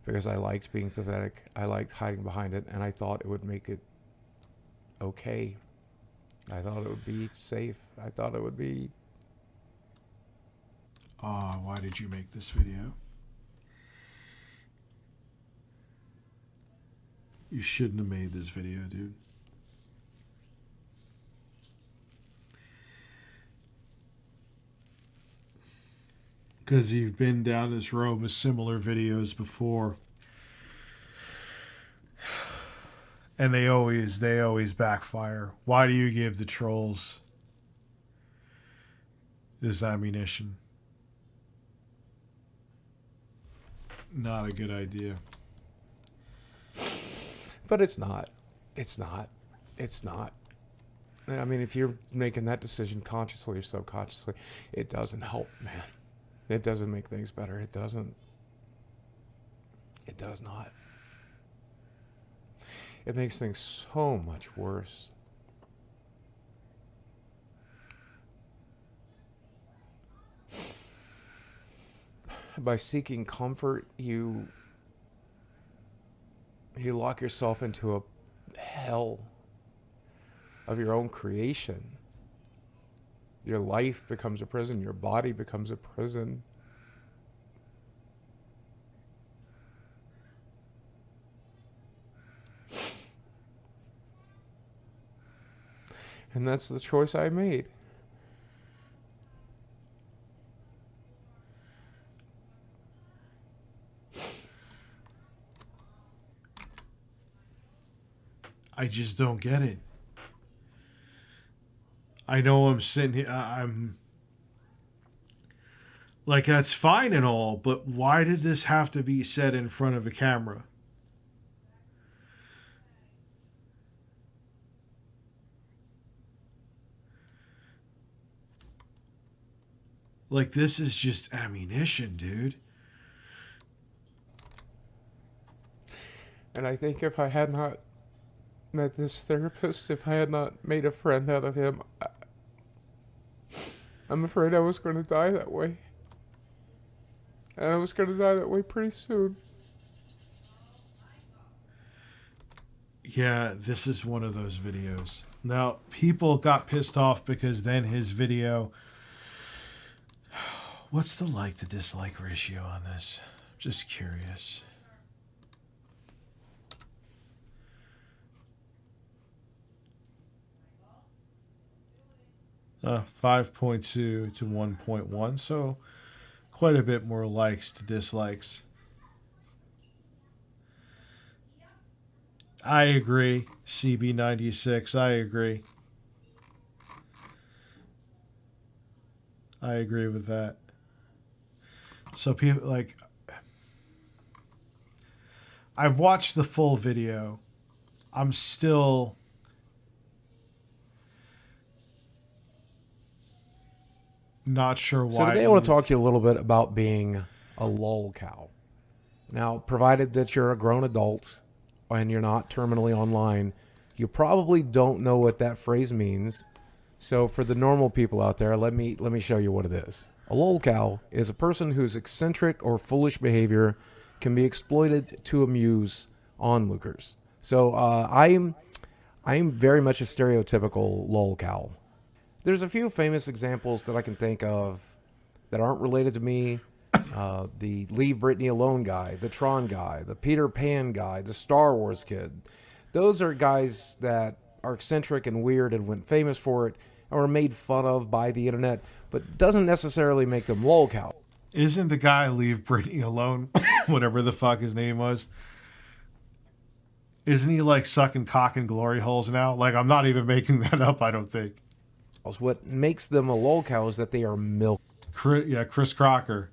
Because I liked being pathetic. I liked hiding behind it. And I thought it would make it okay. I thought it would be safe. I thought it would be... Why did you make this video? You shouldn't have made this video, dude. Because you've been down this road with similar videos before. And they always backfire. Why do you give the trolls this ammunition? Not a good idea. But it's not. It's not. It's not. I mean, if you're making that decision consciously or subconsciously, it doesn't help, man. It doesn't make things better. It doesn't. It does not. It makes things so much worse. By seeking comfort, you lock yourself into a hell of your own creation. Your life becomes a prison. Your body becomes a prison. And that's the choice I made. I just don't get it. I know I'm sitting here, I'm like, that's fine and all, but why did this have to be said in front of a camera? Like, this is just ammunition, dude. And I think if I had not met this therapist, if I had not made a friend out of him, I'm afraid I was going to die that way. And I was going to die that way pretty soon. Yeah, this is one of those videos. Now, people got pissed off because then his video... What's the like to dislike ratio on this? Just curious. Uh, 5.2 to 1.1, so quite a bit more likes to dislikes. I agree. CB96, I agree. I agree with that. So people, like, I've watched the full video. I'm still... not sure why. So today I want to talk to you a little bit about being a lolcow. Now, provided that you're a grown adult and you're not terminally online, you probably don't know what that phrase means. So for the normal people out there, let me show you what it is. A lolcow is a person whose eccentric or foolish behavior can be exploited to amuse onlookers. So I'm very much a stereotypical lolcow. There's a few famous examples that I can think of that aren't related to me. The Leave Britney Alone guy, the Tron guy, the Peter Pan guy, the Star Wars kid. Those are guys that are eccentric and weird and went famous for it or are made fun of by the internet, but doesn't necessarily make them lolcow. Isn't the guy Leave Britney Alone, whatever the fuck his name was, isn't he like sucking cock in glory holes now? Like, I'm not even making that up, I don't think. What makes them a lolcow is that they are milk. Chris Crocker.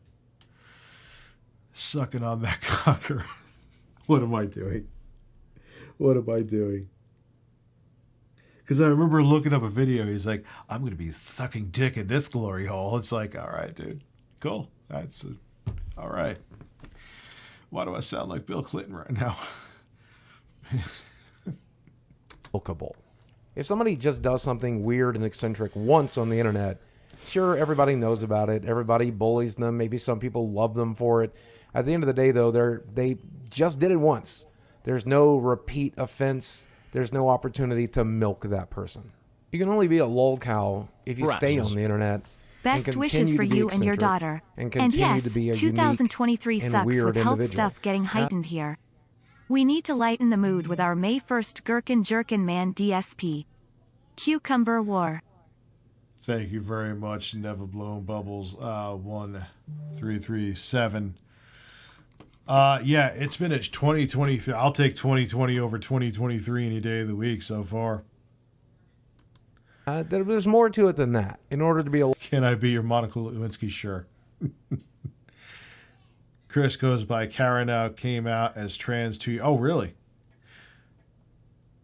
Sucking on that cocker. What am I doing? What am I doing? Because I remember looking up a video. He's like, I'm going to be sucking dick in this glory hole. It's like, all right, dude. Cool. That's all right. Why do I sound like Bill Clinton right now? Milkable. If somebody just does something weird and eccentric once on the internet, sure, everybody knows about it. Everybody bullies them. Maybe some people love them for it. At the end of the day, though, they just did it once. There's no repeat offense. There's no opportunity to milk that person. You can only be a lolcow if you stay on the internet. Best wishes for you and your daughter. And continue to be a 2023 unique and sucks weird with health individual. stuff getting heightened here. We need to lighten the mood with our May 1st Gherkin Jerkin Man DSP. Cucumber War. Thank you very much, Never Blown Bubbles 1337. Yeah, it's been a 2023. I'll take 2020 over 2023 any day of the week so far. There's more to it than that. In order to be a... Can I be your Monica Lewinsky? Sure. Chris goes by Karen now, came out as trans 2. Oh, really?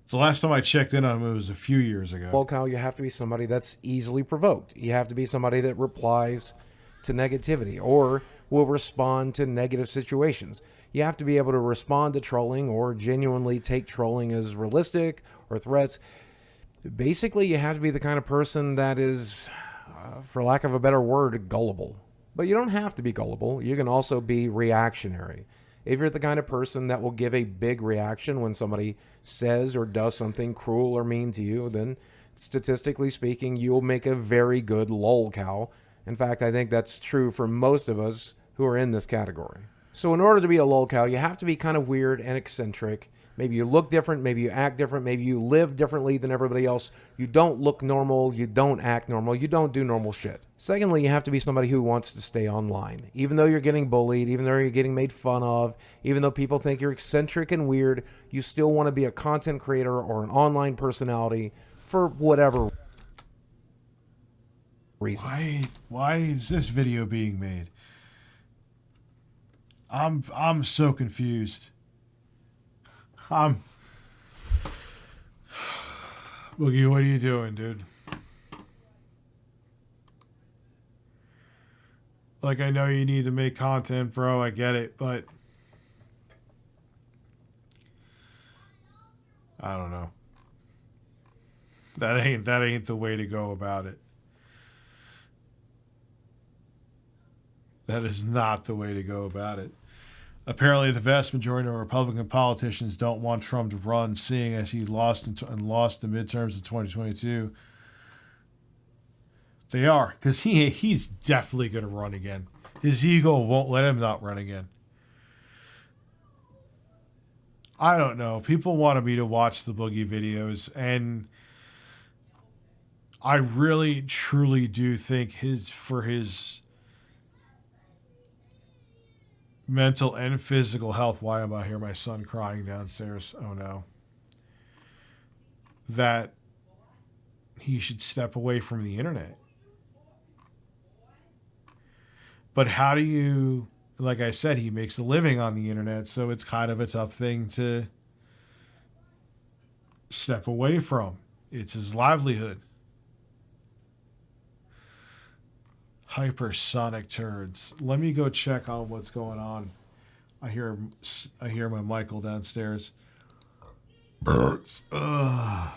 So last time I checked in on him, it was a few years ago. Lolcow, you have to be somebody that's easily provoked. You have to be somebody that replies to negativity or will respond to negative situations. You have to be able to respond to trolling or genuinely take trolling as realistic or threats. Basically, you have to be the kind of person that is, for lack of a better word, gullible. But you don't have to be gullible. You can also be reactionary. If you're the kind of person that will give a big reaction when somebody says or does something cruel or mean to you, then statistically speaking, you'll make a very good lolcow. In fact, I think that's true for most of us who are in this category. So in order to be a lolcow, you have to be kind of weird and eccentric. Maybe you look different, maybe you act different, maybe you live differently than everybody else. You don't look normal, you don't act normal, you don't do normal shit. Secondly, you have to be somebody who wants to stay online. Even though you're getting bullied, even though you're getting made fun of, even though people think you're eccentric and weird, you still want to be a content creator or an online personality for whatever reason. Why is this video being made? I'm so confused. Boogie, what are you doing, dude? Like, I know you need to make content, bro. I get it, but I don't know. That ain't the way to go about it. That is not the way to go about it. Apparently, the vast majority of Republican politicians don't want Trump to run, seeing as he lost the midterms in 2022. They are, because he's definitely going to run again. His ego won't let him not run again. I don't know. People wanted me to watch the Boogie videos, and I really, truly do think his mental and physical health. Why am I hear my son crying downstairs? Oh no. That he should step away from the internet. But how do you, like I said, he makes a living on the internet, so it's kind of a tough thing to step away from. It's his livelihood. Hypersonic turds. Let me go check on what's going on. I hear my Michael downstairs. Birds. Ugh.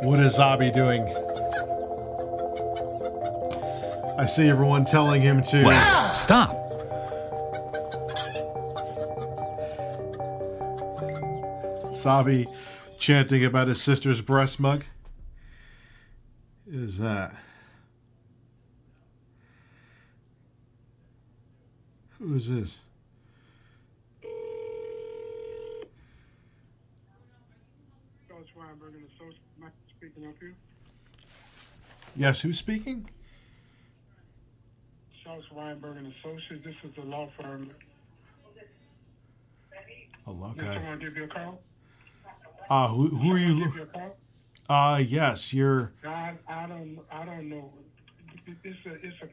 What is Zabi doing? I see everyone telling him to stop. Sabi chanting about his sister's breast mug. Who is that? Who is this? Yes, who's speaking? Charles Weinberg and Associates. This is the law firm. Oh, okay. Did someone give you a call? Who are you? Give you a call? Yes, you're. I don't know. It's a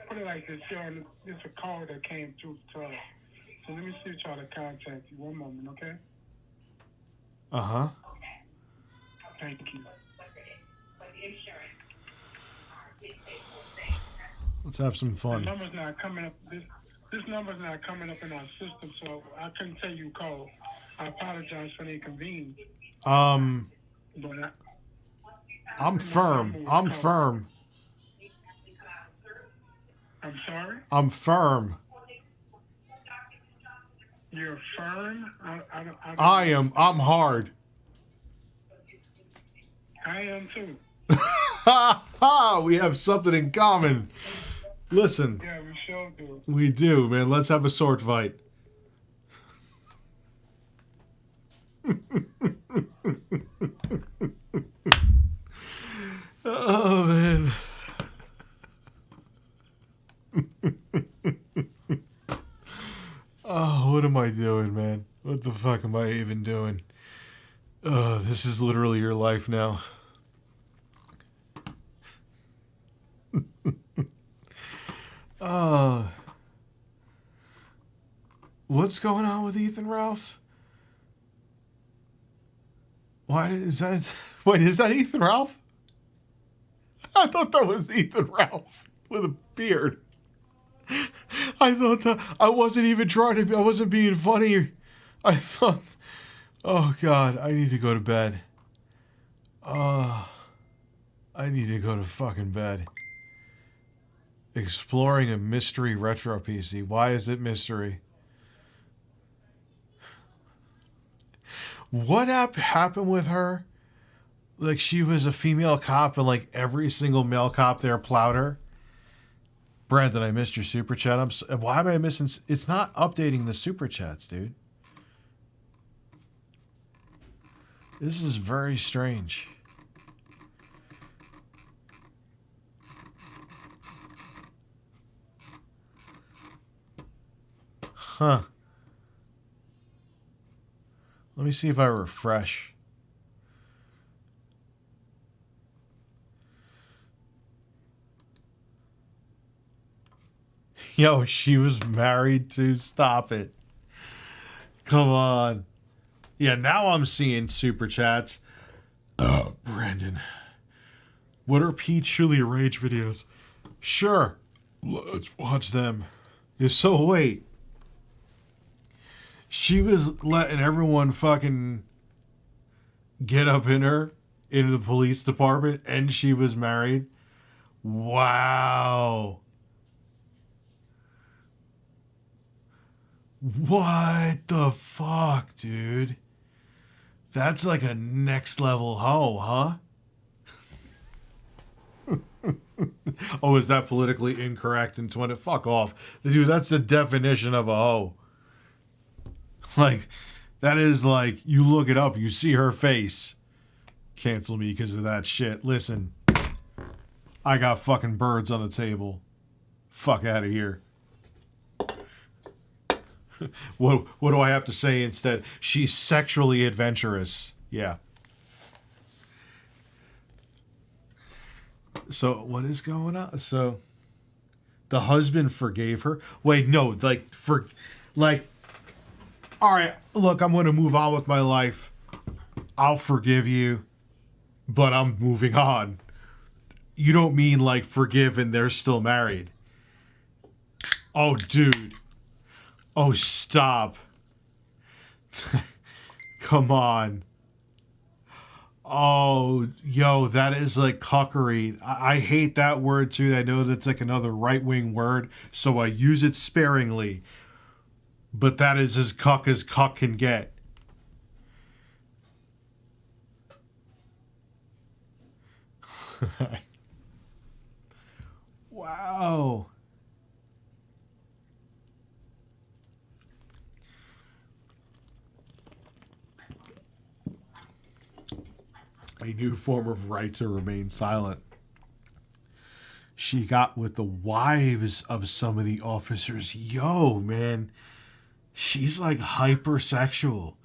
put it like this. It's a call that came through to us. So let me see, try to contact you. One moment, okay? Uh-huh. Thank you. Let's have some fun. The number's not coming up. This number's not coming up in our system, so I couldn't tell you call. I apologize for the inconvenience. But I'm firm. I'm firm. I'm sorry? I'm firm. You're firm? I am. I'm hard. I am too. Ha ha! We have something in common. Listen. Yeah, we sure do. We do, man. Let's have a sword fight. Oh, man. Oh, what am I doing, man? What the fuck am I even doing? Oh, this is literally your life now. What's going on with Ethan Ralph? Why is that? Wait, is that Ethan Ralph? I thought that was Ethan Ralph with a beard. I thought that I wasn't even trying to be, I wasn't being funny. I thought, oh God, I need to go to bed. I need to go to fucking bed. Exploring a mystery retro PC. Why is it mystery? What happened with her? Like, she was a female cop and like every single male cop there plowed her. Brandon, I missed your super chat. Why am I missing? It's not updating the super chats, dude. This is very strange. Huh. Let me see if I refresh. Yo, she was married to. Stop it. Come on. Yeah, now I'm seeing super chats. Brandon. What are Pete Shuley Rage videos? Sure. Let's watch them. Yeah, so wait. She was letting everyone fucking get up in her in the police department and she was married. Wow. What the fuck, dude? That's like a next level hoe, huh? Oh, is that politically incorrect and 20? Fuck off. Dude, that's the definition of a hoe. Like, that is like, you look it up, you see her face. Cancel me because of that shit. Listen, I got fucking birds on the table. Fuck out of here. What do I have to say instead? She's sexually adventurous. Yeah. So what is going on? So the husband forgave her. Wait, no, all right, look, I'm going to move on with my life. I'll forgive you, but I'm moving on. You don't mean like forgive and they're still married. Oh, dude. Oh, stop. Come on. Oh, yo, that is like cuckery. I hate that word too. I know that's like another right-wing word, so I use it sparingly. But that is as cuck can get. Wow. A new form of right to remain silent. She got with the wives of some of the officers. Yo, man. She's like hypersexual.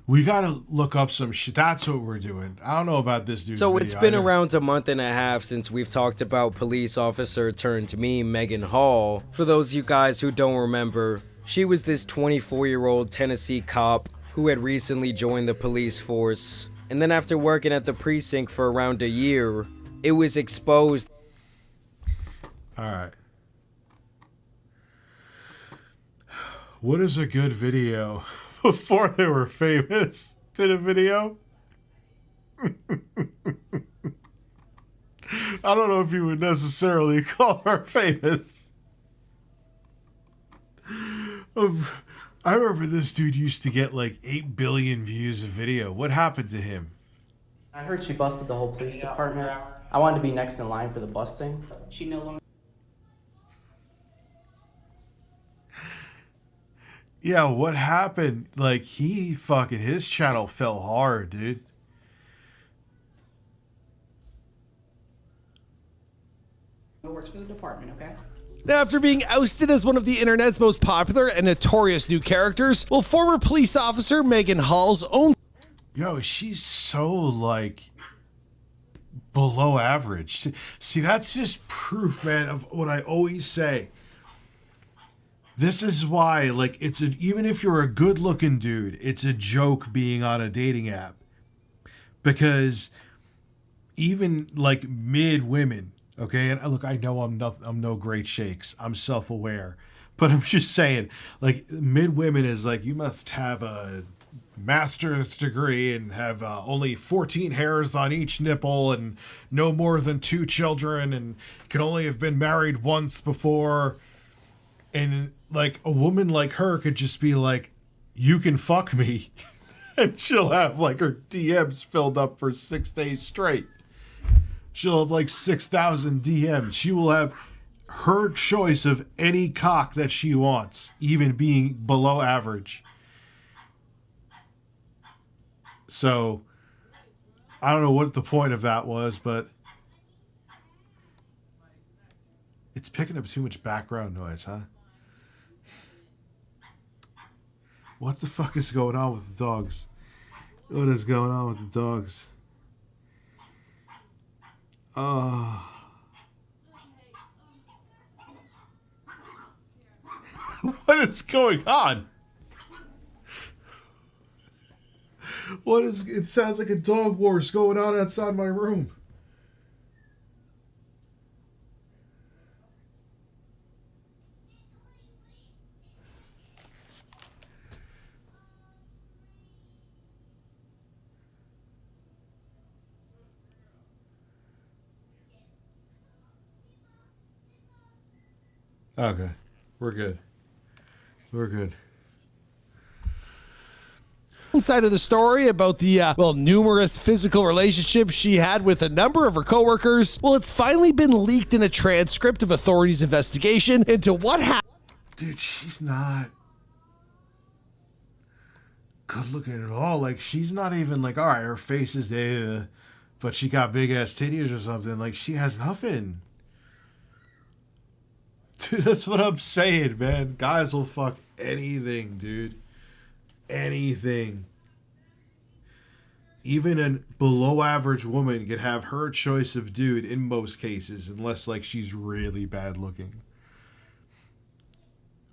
We gotta look up some shit. That's what we're doing. I don't know about this dude. So it's been around a month and a half since we've talked about police officer turned meme Megan Hall. For those of you guys who don't remember, she was this 24-year-old Tennessee cop who had recently joined the police force. And then after working at the precinct for around a year, it was exposed. All right. What is a good video before they were famous? Did a video? I don't know if you would necessarily call her famous. I remember this dude used to get like 8 billion views a video. What happened to him? I heard she busted the whole police department. I wanted to be next in line for the busting. She no longer... Yeah, what happened? Like, his channel fell hard, dude. Works for the department, okay? Now, after being ousted as one of the internet's most popular and notorious new characters, will former police officer Megan Hall's own... Yo, she's so, like, below average. See, that's just proof, man, of what I always say. This is why, like, even if you're a good-looking dude, it's a joke being on a dating app. Because even, like, mid-women, okay, and look, I know I'm no great shakes. I'm self-aware. But I'm just saying, like, mid-women is like, you must have a master's degree and have only 14 hairs on each nipple and no more than 2 children and can only have been married once before. And, like, a woman like her could just be like, you can fuck me. And she'll have, like, her DMs filled up for 6 days straight. She'll have, like, 6,000 DMs. She will have her choice of any cock that she wants, even being below average. So, I don't know what the point of that was, but it's picking up too much background noise, huh? What the fuck is going on with the dogs? What is going on with the dogs? What is going on? It sounds like a dog war's going on outside my room. Okay, we're good. We're good. Side of the story about the numerous physical relationships she had with a number of her coworkers. Well, it's finally been leaked in a transcript of authorities' investigation into what happened. Dude, she's not good looking at all. Like, she's not even like, all right, her face is there, but she got big ass titties or something. Like, she has nothing. Dude, that's what I'm saying, man. Guys will fuck anything, dude. Anything. Even a below average woman could have her choice of dude in most cases, unless like she's really bad looking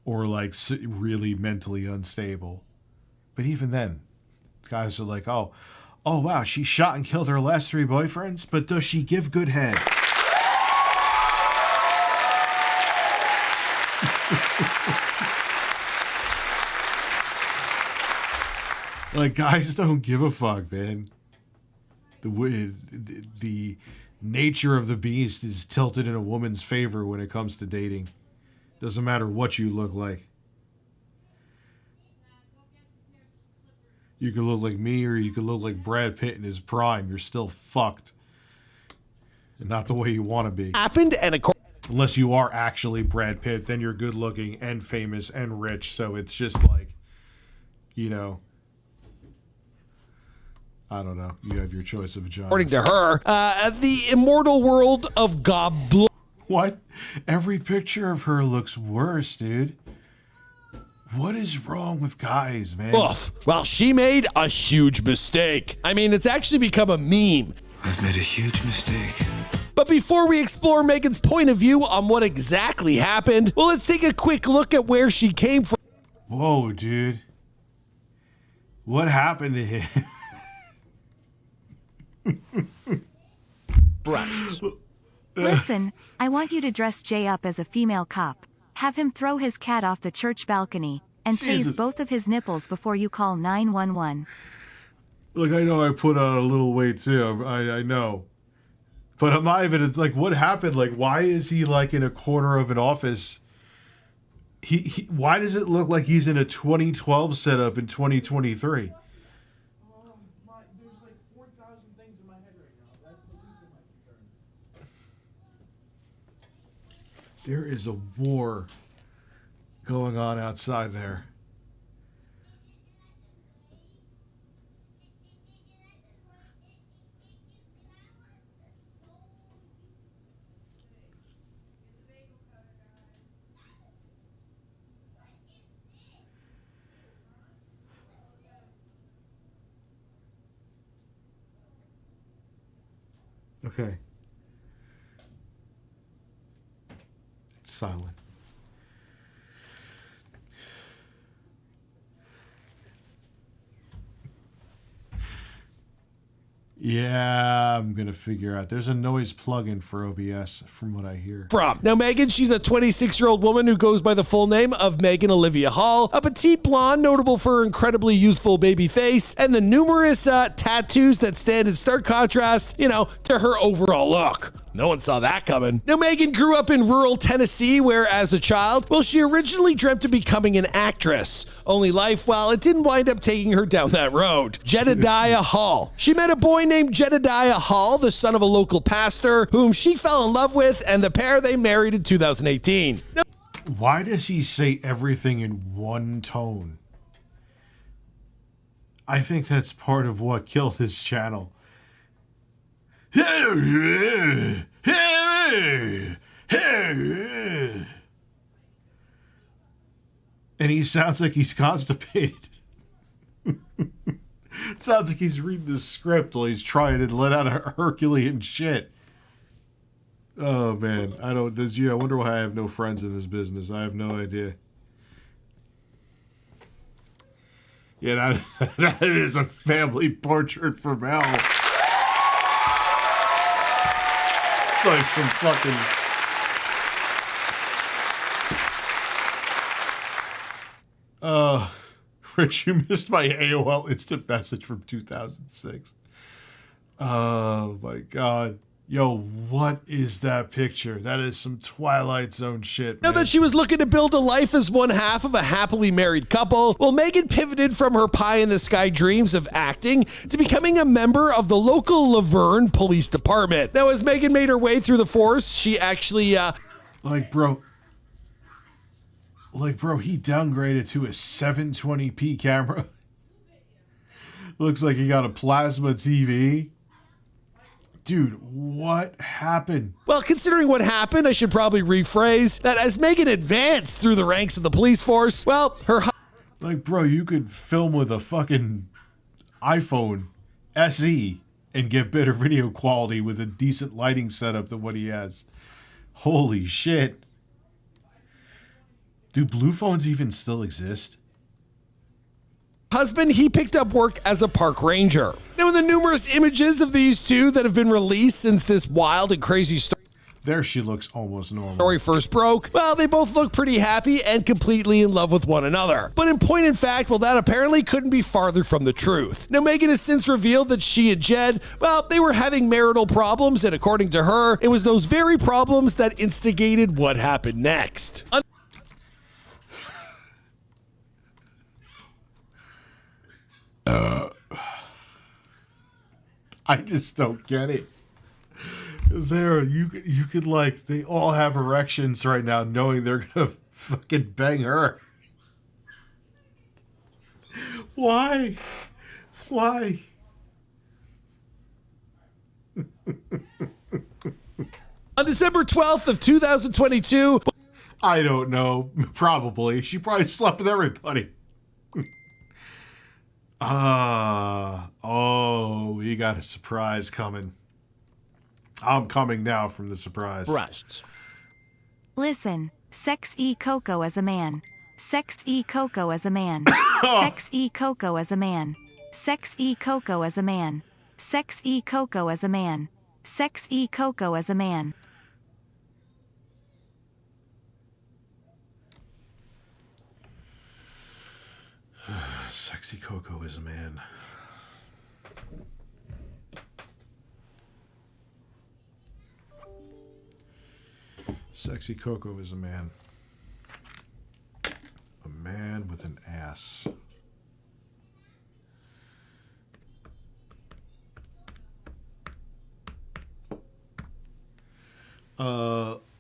or like really mentally unstable. But even then, guys are like, oh wow, she shot and killed her last 3 boyfriends, but does she give good head? Like, guys don't give a fuck, man. The nature of the beast is tilted in a woman's favor when it comes to dating. Doesn't matter what you look like. You could look like me or you could look like Brad Pitt in his prime. You're still fucked. and not the way you want to be. Happened, and unless you are actually Brad Pitt, then you're good looking and famous and rich. So it's just like, you know, I don't know. You have your choice of vagina. according to her, the immortal world of Goblin. What? Every picture of her looks worse, dude. What is wrong with guys, man? Well, she made a huge mistake. I mean, it's actually become a meme. I've made a huge mistake. But before we explore Megan's point of view on what exactly happened, well, let's take a quick look at where she came from. Whoa, dude. What happened to him? Listen, I want you to dress Jay up as a female cop. Have him throw his cat off the church balcony and tase both of his nipples before you call 911. Look, I know I put on a little weight too. I know. But I'm not even, it's like, what happened? Like, why is he like in a corner of an office? Why does it look like he's in a 2012 setup in 2023? There is a war going on outside there. Okay. It's silent. Yeah, I'm going to figure out. There's a noise plugin for OBS from what I hear. Now, Megan, she's a 26-year-old woman who goes by the full name of Megan Olivia Hall, a petite blonde notable for her incredibly youthful baby face and the numerous tattoos that stand in stark contrast, you know, to her overall look. No one saw that coming. Now, Megan grew up in rural Tennessee, where as a child, well, she originally dreamt of becoming an actress. Only life, well, it didn't wind up taking her down that road. Jedediah Hall. She met a boy named Jedediah Hall, the son of a local pastor, whom she fell in love with, and the pair, they married in 2018. Now, why does he say everything in one tone? I think that's part of what killed his channel. And he sounds like he's constipated. It sounds like he's reading the script while he's trying to let out a Herculean shit. Oh man, I wonder why I have no friends in this business. I have no idea. Yeah, that is a family portrait from hell. It's like some fucking... Rich, you missed my AOL instant message from 2006. Oh my god. Yo, what is that picture? That is some Twilight Zone shit, man. Now that she was looking to build a life as one half of a happily married couple, well, Megan pivoted from her pie-in-the-sky dreams of acting to becoming a member of the local Laverne Police Department. Now, as Megan made her way through the force, she actually, Like, bro, he downgraded to a 720p camera. Looks like he got a plasma TV. Dude, what happened? Well, considering what happened, I should probably rephrase that as Megan advanced through the ranks of the police force, well, her... Like, bro, you could film with a fucking iPhone SE and get better video quality with a decent lighting setup than what he has. Holy shit. Do blue phones even still exist? Husband, he picked up work as a park ranger. Now, in the numerous images of these two that have been released since this wild and crazy story... There she looks almost normal. ...story first broke, well, they both look pretty happy and completely in love with one another. But in point in fact, well, that apparently couldn't be farther from the truth. Now, Megan has since revealed that she and Jed, well, they were having marital problems, and according to her, it was those very problems that instigated what happened next. I just don't get it. There, you could like, they all have erections right now, knowing they're gonna fucking bang her. Why? Why? On December 12th of 2022. I don't know. Probably. She probably slept with everybody. Oh, we got a surprise coming. I'm coming now from the surprise. Breasts. Listen, sex e Coco as a man. Sex e Coco as a man. Sex e Coco as a man. Sex e Coco as a man. Sex e Coco as a man. Sex e Coco as a man. Sexy Coco is a man. Sexy Coco is a man. A man with an ass.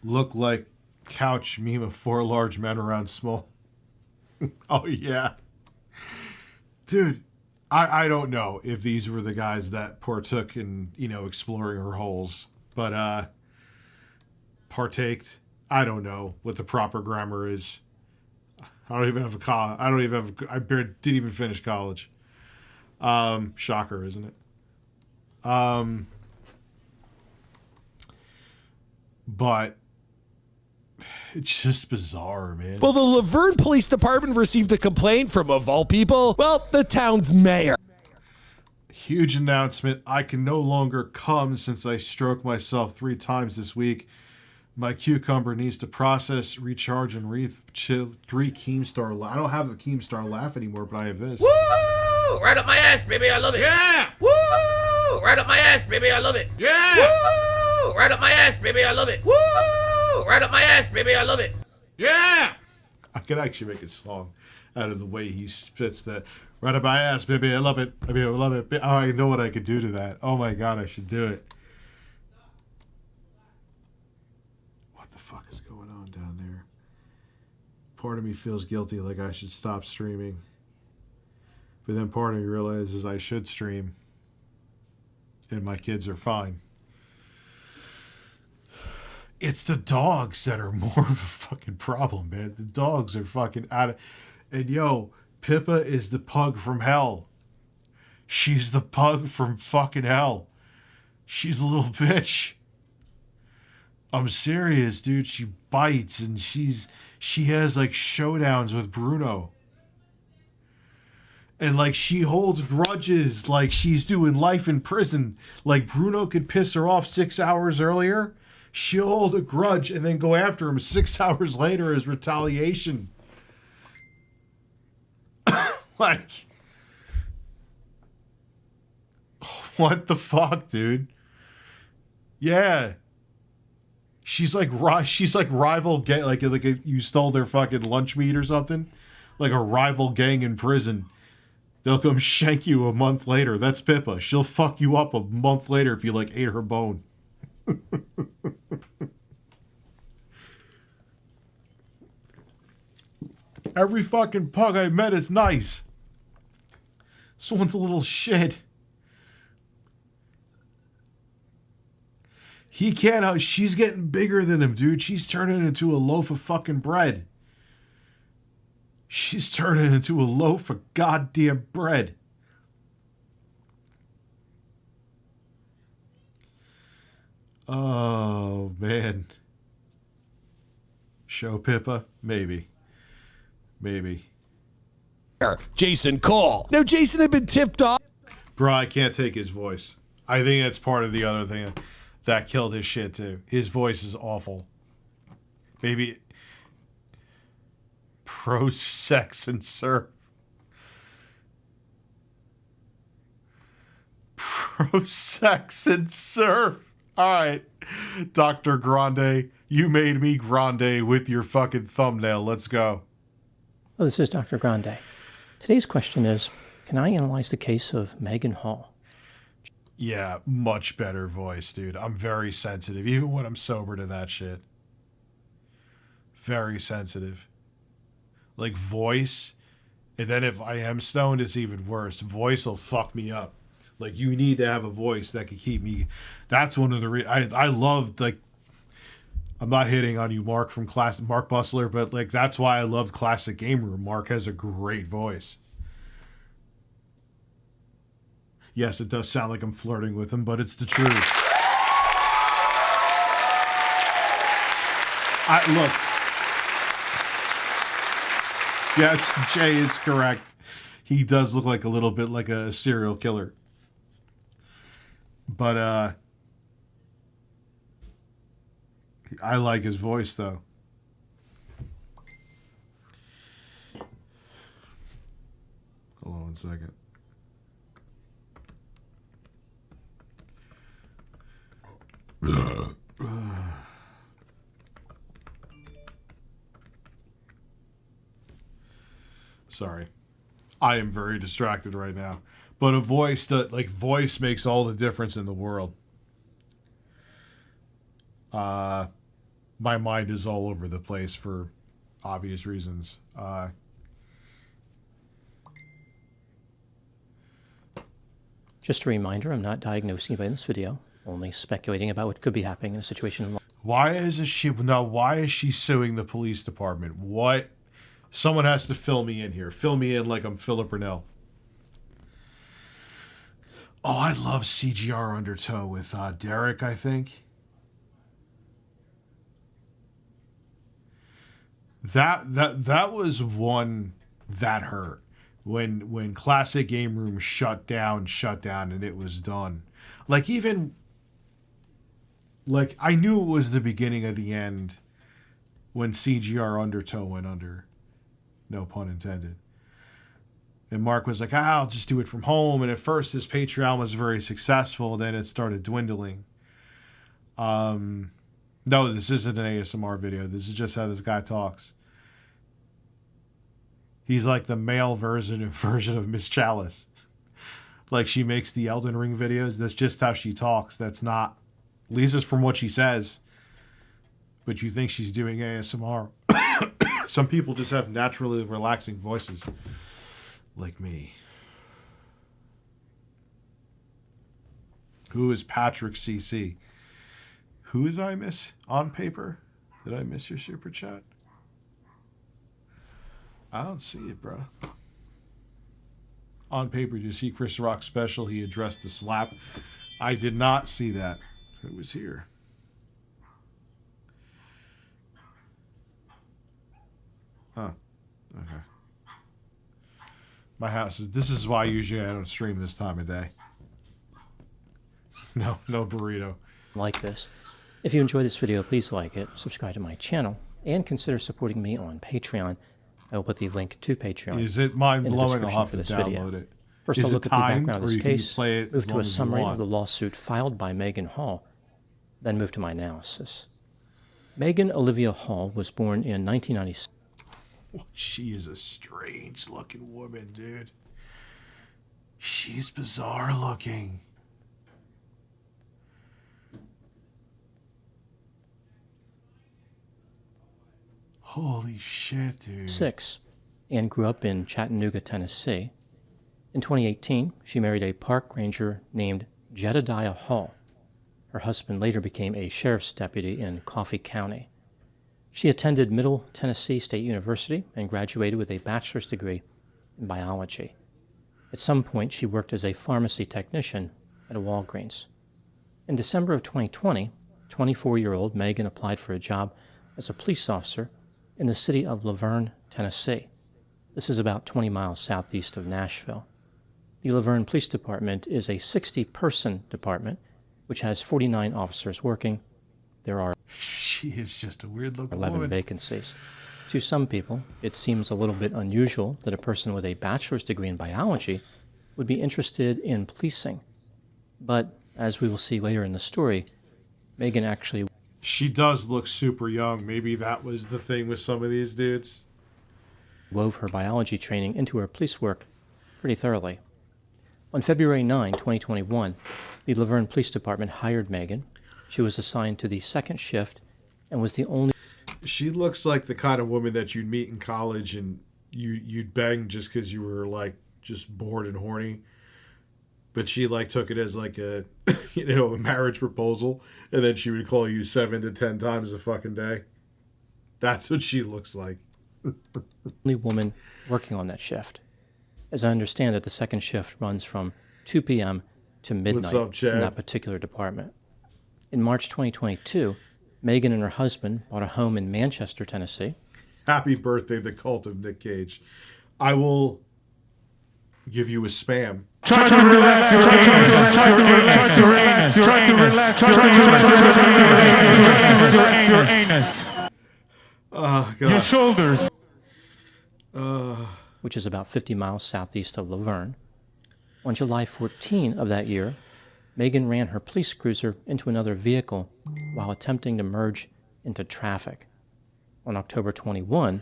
Look like couch meme of 4 large men around small. Oh, yeah. Dude, I don't know if these were the guys that partook in, you know, exploring her holes, but partaked. I don't know what the proper grammar is. I don't even have I didn't even finish college. Shocker, isn't it? But it's just bizarre, man. Well, the Laverne Police Department received a complaint from, of all people, well, the town's mayor. Huge announcement. I can no longer come since I stroked myself 3 times this week. My cucumber needs to process, recharge, and 3 Keemstar laugh. I don't have the Keemstar laugh anymore, but I have this. Woo! Right up my ass, baby, I love it. Yeah! Woo! Right up my ass, baby, I love it. Yeah! Woo! Right up my ass, baby, I love it. Woo! Right up my ass, baby, I love it. Yeah! I could actually make a song out of the way he spits that. Right up my ass, baby, I love it. Baby, I love it. Oh, I know what I could do to that. Oh my god, I should do it. What the fuck is going on down there? Part of me feels guilty, like I should stop streaming. But then part of me realizes I should stream. And my kids are fine. It's the dogs that are more of a fucking problem, man. The dogs are fucking out of... And yo, Pippa is the pug from hell. She's the pug from fucking hell. She's a little bitch. I'm serious, dude. She bites and she has like showdowns with Bruno. And like she holds grudges like she's doing life in prison. Like Bruno could piss her off 6 hours earlier. She'll hold a grudge and then go after him 6 hours later as retaliation. Like, what the fuck, dude? Yeah. She's like rival gang, like if you stole their fucking lunch meat or something. Like a rival gang in prison. They'll come shank you a month later. That's Pippa. She'll fuck you up a month later if you like ate her bone. Every fucking pug I met is nice. This one's a little shit. He can't. She's getting bigger than him, dude. She's turning into a loaf of fucking bread. She's turning into a loaf of goddamn bread. Oh, man. Show Pippa? Maybe. Maybe. Jason Cole. Now, Jason had been tipped off. Bro, I can't take his voice. I think that's part of the other thing that killed his shit, too. His voice is awful. Maybe pro sex and surf. Pro sex and surf. All right, Dr. Grande, you made me Grande with your fucking thumbnail. Let's go. Well, this is Dr. Grande. Today's question is, can I analyze the case of Megan Hall? Yeah, much better voice, dude. I'm very sensitive, even when I'm sober to that shit. Very sensitive. Like voice, and then if I am stoned, it's even worse. Voice will fuck me up. Like, you need to have a voice that can keep me. That's one of the I loved, like, I'm not hitting on you, Mark, from Mark Bustler, but like that's why I loved Classic Game Room. Mark has a great voice. Yes, it does sound like I'm flirting with him, but it's the truth. Look. Yes, Jay is correct. He does look like a little bit like a serial killer. But I like his voice, though. Hold on one second. Sorry. I am very distracted right now. But a voice that, like, voice makes all the difference in the world. My mind is all over the place for obvious reasons. Just a reminder, I'm not diagnosing anybody in this video, only speculating about what could be happening in a situation. Why is she suing the police department? What? Someone has to fill me in here. Fill me in like I'm Philip Burnell. Oh, I love CGR Undertow with Derek, I think. That was one that hurt. When Classic Game Room shut down and it was done. Like, even like I knew it was the beginning of the end when CGR Undertow went under. No pun intended. And Mark was like, I'll just do it from home. And at first his Patreon was very successful. Then it started dwindling. No, this isn't an ASMR video. This is just how this guy talks. He's like the male version of Miss Chalice. Like, she makes the Elden Ring videos. That's just how she talks. That's not... At least it's from what she says. But you think she's doing ASMR. Some people just have naturally relaxing voices. Like me. Who is Patrick CC? Who did I miss on paper? Did I miss your super chat? I don't see it, bro. On paper, did you see Chris Rock's special? He addressed the slap. I did not see that. Who was here? Huh. Okay. My house is... This is why usually I don't stream this time of day. No burrito. Like this. If you enjoyed this video, please like it, subscribe to my channel, and consider supporting me on Patreon. I will put the link to Patreon. Is it mind-blowing? I'll have to download it. First, Is I'll look it at the timed, background of or this you can case, play it move as to long a as you summary want? of the lawsuit filed by Megan Hall, then move to my analysis. Megan Olivia Hall was born in 1996. She is a strange-looking woman, dude. She's bizarre looking. Holy shit, dude. And grew up in Chattanooga, Tennessee. In 2018, she married a park ranger named Jedediah Hall. Her husband later became a sheriff's deputy in Coffee County. She attended Middle Tennessee State University and graduated with a bachelor's degree in biology. At some point, she worked as a pharmacy technician at a Walgreens. In December of 2020, 24-year-old Megan applied for a job as a police officer in the city of Laverne, Tennessee. This is about 20 miles southeast of Nashville. The Laverne Police Department is a 60-person department, which has 49 officers working. There are She is just a weird-looking 11 woman. vacancies. To some people, it seems a little bit unusual that a person with a bachelor's degree in biology would be interested in policing. But, as we will see later in the story, Megan actually... She does look super young. Maybe that was the thing with some of these dudes. wove her biology training into her police work pretty thoroughly. On February 9, 2021, The Laverne Police Department hired Megan. She was assigned to the second shift and was the only... She looks like the kind of woman that you'd meet in college and you'd bang just because you were like just bored and horny. But she like took it as like a, a marriage proposal, and then she would call you 7 to 10 times a fucking day. That's what she looks like. Only woman working on that shift. As I understand it, the second shift runs from 2 p.m. to midnight What's up, Chad? in that particular department. In March 2022, Megan and her husband bought a home in Manchester, Tennessee. Happy birthday, the cult of Nick Cage. I will give you a spam. Try to relax your anus. Try to relax your anus. Oh, God. Your shoulders. Which is about 50 miles southeast of Laverne. On July 14 of that year, Megan ran her police cruiser into another vehicle while attempting to merge into traffic. On October 21,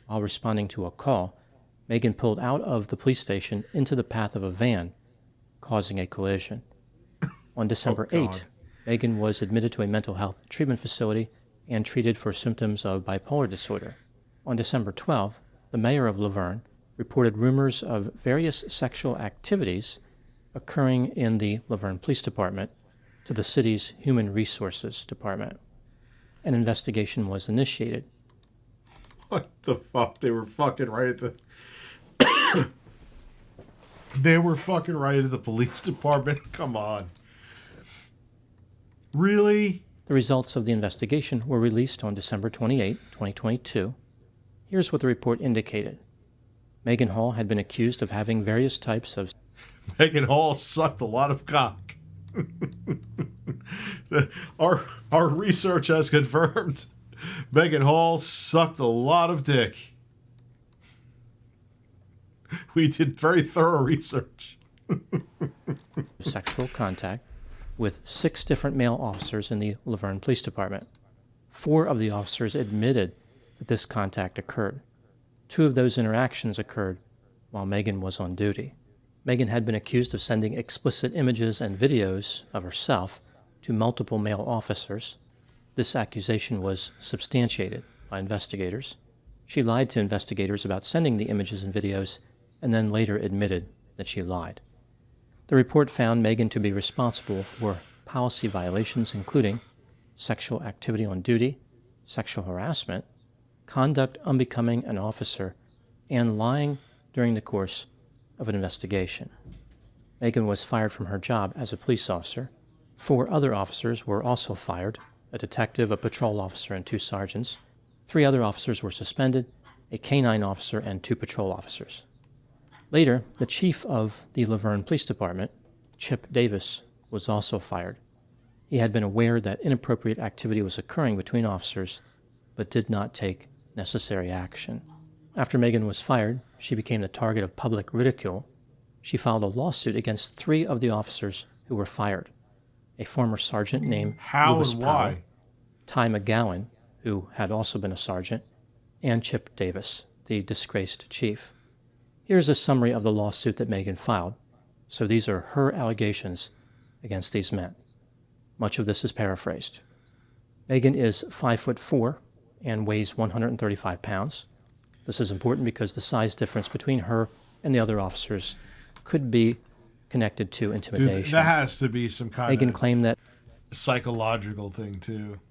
while responding to a call, Megan pulled out of the police station into the path of a van, causing a collision. On December 8, Megan was admitted to a mental health treatment facility and treated for symptoms of bipolar disorder. On December 12, the mayor of Laverne reported rumors of various sexual activities occurring in the Laverne Police Department to the city's Human Resources Department. An investigation was initiated. What the fuck? They were fucking right at the... They were fucking right at the police department? Come on. Really? The results of the investigation were released on December 28, 2022. Here's what the report indicated. Megan Hall had been accused of having various types of... Megan Hall sucked a lot of cock. Our research has confirmed Megan Hall sucked a lot of dick. We did very thorough research. Sexual contact with 6 different male officers in the Laverne Police Department. 4 of the officers admitted that this contact occurred. 2 of those interactions occurred while Megan was on duty. Megan had been accused of sending explicit images and videos of herself to multiple male officers. This accusation was substantiated by investigators. She lied to investigators about sending the images and videos and then later admitted that she lied. The report found Megan to be responsible for policy violations including sexual activity on duty, sexual harassment, conduct unbecoming an officer, and lying during the course of an investigation. Megan was fired from her job as a police officer. 4 other officers were also fired, a detective, a patrol officer, and 2 sergeants. 3 other officers were suspended, a K-9 officer, and 2 patrol officers. Later, the chief of the Laverne Police Department, Chip Davis, was also fired. He had been aware that inappropriate activity was occurring between officers, but did not take necessary action. After Megan was fired, she became the target of public ridicule. She filed a lawsuit against 3 of the officers who were fired. A former sergeant named Lewis Powell, Ty McGowan, who had also been a sergeant, and Chip Davis, the disgraced chief. Here's a summary of the lawsuit that Megan filed. So these are her allegations against these men. Much of this is paraphrased. Megan is 5'4" and weighs 135 pounds. This is important because the size difference between her and the other officers could be connected to intimidation. Dude, that has to be some kind Megan of claimed that psychological thing too.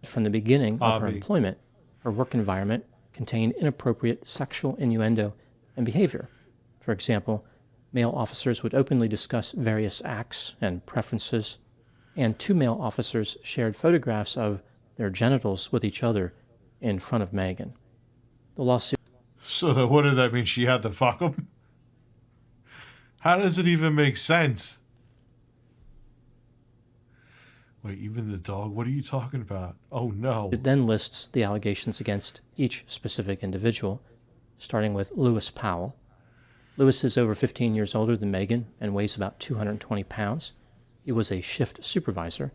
From the beginning of her employment, her work environment contained inappropriate sexual innuendo and behavior. For example, male officers would openly discuss various acts and preferences, and 2 male officers shared photographs of their genitals with each other in front of Megan. The lawsuit... So what did that mean? She had to fuck him? How does it even make sense? Wait, even the dog? What are you talking about? Oh, no. It then lists the allegations against each specific individual, starting with Lewis Powell. Lewis is over 15 years older than Megan and weighs about 220 pounds. He was a shift supervisor,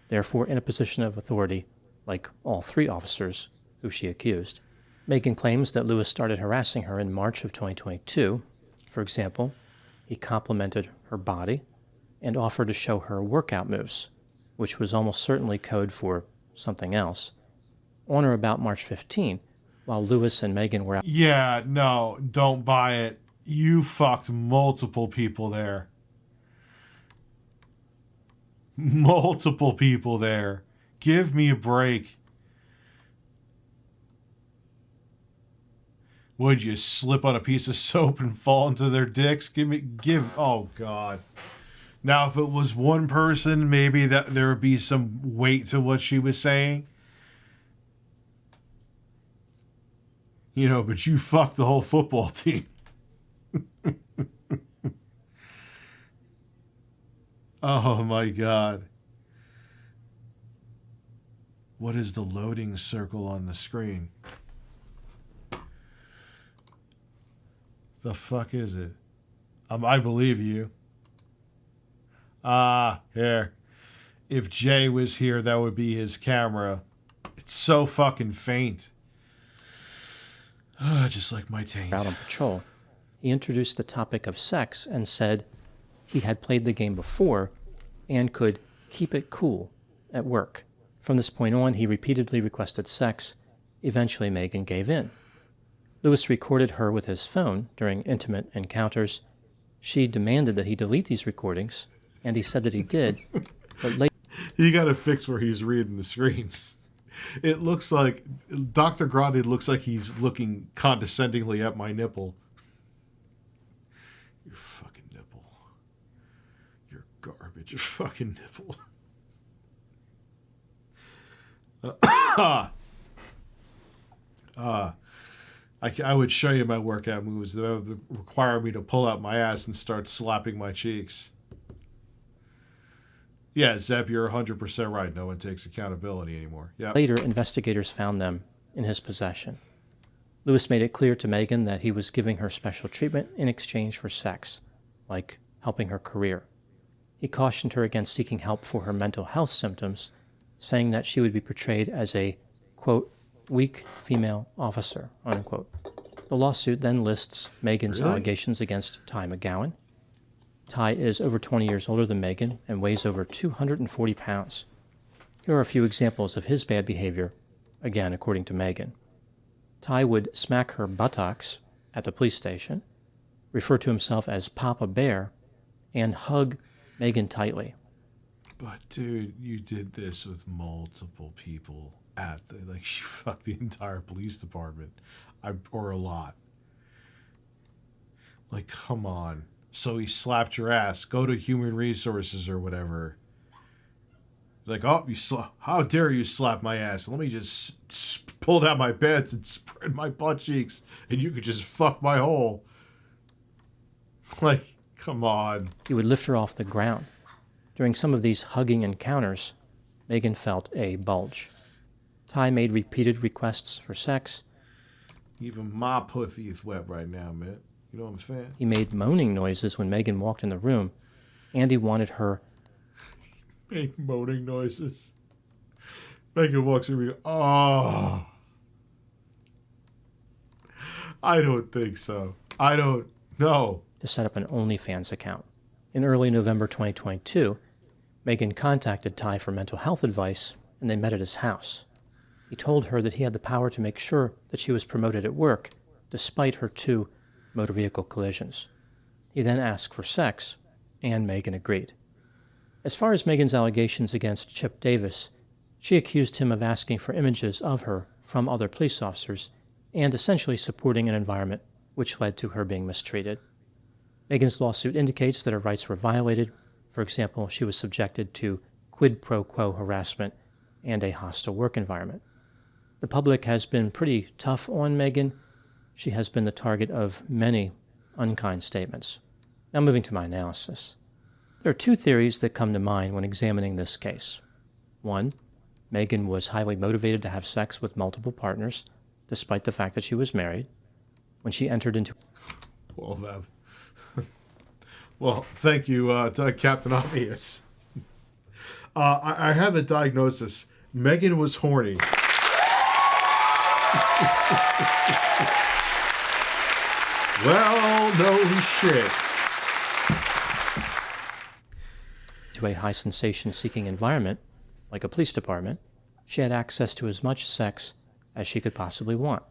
therefore in a position of authority, like all 3 officers who she accused. Megan claims that Lewis started harassing her in March of 2022. For example, he complimented her body, and offered to show her workout moves, which was almost certainly code for something else, on or about March 15, while Lewis and Megan were out. Yeah, no, don't buy it. You fucked multiple people there. Multiple people there. Give me a break. Would you slip on a piece of soap and fall into their dicks? Oh God. Now, if it was one person, maybe that there would be some weight to what she was saying. You know, but you fucked the whole football team. Oh my God. What is the loading circle on the screen? The fuck is it? I believe you. Here. If Jay was here, that would be his camera. It's so fucking faint. Just like my taint. Out on patrol, he introduced the topic of sex and said he had played the game before and could keep it cool at work. From this point on, he repeatedly requested sex. Eventually, Megan gave in. Lewis recorded her with his phone during intimate encounters. She demanded that he delete these recordings, and he said that he did, but later... You gotta fix where he's reading the screen. It looks like... Dr. Grande looks like he's looking condescendingly at my nipple. Your fucking nipple. Your garbage fucking nipple. I would show you my workout moves that would require me to pull out my ass and start slapping my cheeks. Yeah, Zeb, you're 100% right. No one takes accountability anymore. Yeah. Later, investigators found them in his possession. Lewis made it clear to Megan that he was giving her special treatment in exchange for sex, like helping her career. He cautioned her against seeking help for her mental health symptoms, saying that she would be portrayed as a, quote, weak female officer, unquote. The lawsuit then lists Megan's allegations against Ty McGowan. Ty is over 20 years older than Megan and weighs over 240 pounds. Here are a few examples of his bad behavior, again according to Megan. Ty would smack her buttocks at the police station, refer to himself as Papa Bear, and hug Megan tightly. But dude, you did this with multiple people at the, like, she fucked the entire police department, or a lot. Like, come on. So he slapped your ass. Go to human resources or whatever. Like, oh, how dare you slap my ass? Let me just pull down my pants and spread my butt cheeks, and you could just fuck my hole. Like, come on. He would lift her off the ground. During some of these hugging encounters, Megan felt a bulge. Ty made repeated requests for sex. Even my pussy is wet right now, man. You know what I'm saying? He made moaning noises when Megan walked in the room, and he wanted her... Make moaning noises. Megan walks in and goes, oh. I don't think so. I don't know. To set up an OnlyFans account. In early November 2022, Megan contacted Ty for mental health advice, and they met at his house. He told her that he had the power to make sure that she was promoted at work, despite her 2 motor vehicle collisions. He then asked for sex, and Megan agreed. As far as Megan's allegations against Chip Davis, she accused him of asking for images of her from other police officers and essentially supporting an environment which led to her being mistreated. Megan's lawsuit indicates that her rights were violated. For example, she was subjected to quid pro quo harassment and a hostile work environment. The public has been pretty tough on Megan. She has been the target of many unkind statements. Now moving to my analysis. There are 2 theories that come to mind when examining this case. 1, Megan was highly motivated to have sex with multiple partners, despite the fact that she was married. When she entered into... Well, thank you, Captain Obvious. I have a diagnosis. Megan was horny. Well, no shit. to a high sensation-seeking environment, like a police department, she had access to as much sex as she could possibly want.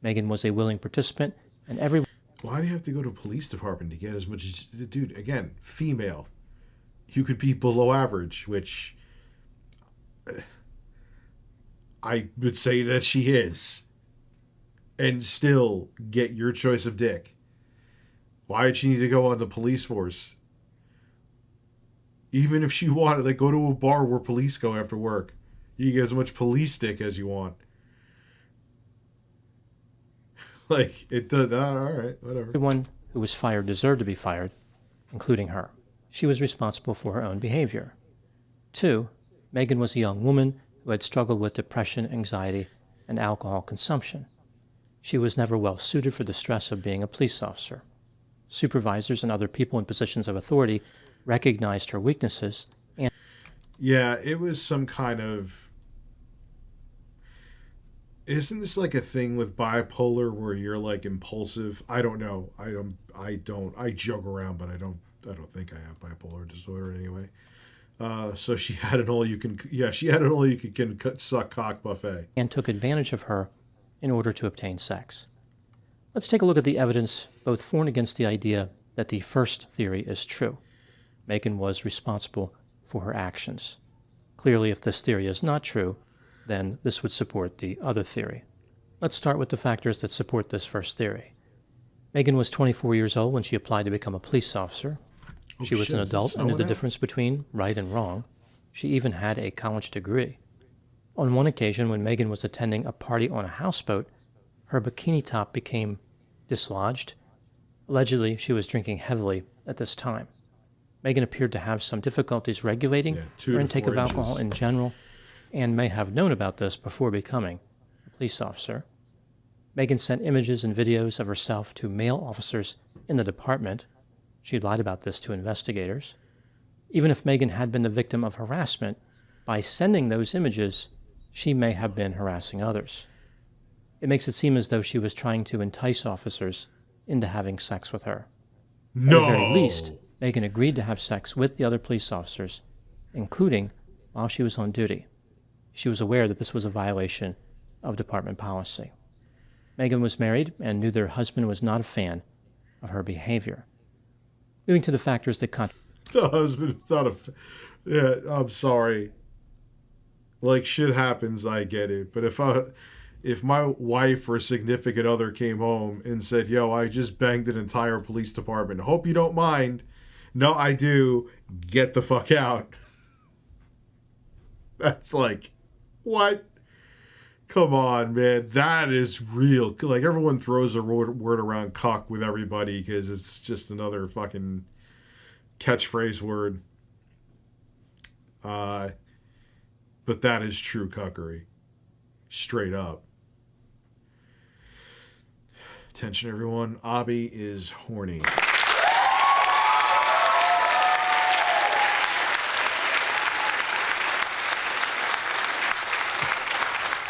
Megan was a willing participant, and every... Why do you have to go to a police department to get as much as... Dude, again, female. You could be below average, which... I would say that she is. And still get your choice of dick. Why did she need to go on the police force? Even if she wanted, like, go to a bar where police go after work. You can get as much police dick as you want. Like, it does. All right, whatever. Everyone who was fired deserved to be fired, including her. She was responsible for her own behavior. 2, Megan was a young woman who had struggled with depression, anxiety, and alcohol consumption. She was never well suited for the stress of being a police officer. Supervisors and other people in positions of authority recognized her weaknesses and... Yeah, it was some kind of... Isn't this like a thing with bipolar where you're like impulsive? I don't know. I joke around, but I don't think I have bipolar disorder anyway. So she had an all-you-can suck cock buffet. And took advantage of her in order to obtain sex. Let's take a look at the evidence both for and against the idea that the first theory is true. Megan was responsible for her actions. Clearly, if this theory is not true, then this would support the other theory. Let's start with the factors that support this first theory. Megan was 24 years old when she applied to become a police officer. She was an adult and knew the difference between right and wrong. She even had a college degree. On one occasion, when Megan was attending a party on a houseboat, her bikini top became dislodged. Allegedly, she was drinking heavily at this time. Megan appeared to have some difficulties regulating her intake of alcohol in general, and may have known about this before becoming a police officer. Megan sent images and videos of herself to male officers in the department. She lied about this to investigators. Even if Megan had been the victim of harassment, by sending those images, she may have been harassing others. It makes it seem as though she was trying to entice officers into having sex with her. No! At the very least, Megan agreed to have sex with the other police officers, including while she was on duty. She was aware that this was a violation of department policy. Megan was married and knew their husband was not a fan of her behavior. Moving to the factors that The husband is not a... Yeah, I'm sorry. Like, shit happens, I get it. But if my wife or significant other came home and said, yo, I just banged an entire police department, hope you don't mind. No, I do. Get the fuck out. That's like, what? Come on, man. That is real. Like, everyone throws a word around cock with everybody because it's just another fucking catchphrase word. But that is true cuckery. Straight up. Attention, everyone. Abby is horny.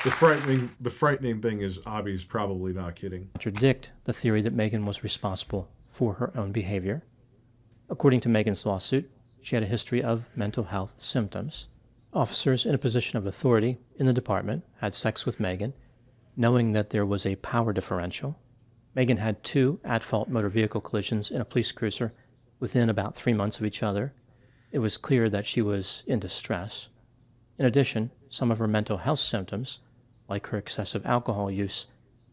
The frightening thing is Abby's probably not kidding. Contradict the theory that Megan was responsible for her own behavior. According to Megan's lawsuit, she had a history of mental health symptoms. Officers in a position of authority in the department had sex with Megan, knowing that there was a power differential. Megan had 2 at-fault motor vehicle collisions in a police cruiser within about 3 months of each other. It was clear that she was in distress. In addition, some of her mental health symptoms, like her excessive alcohol use,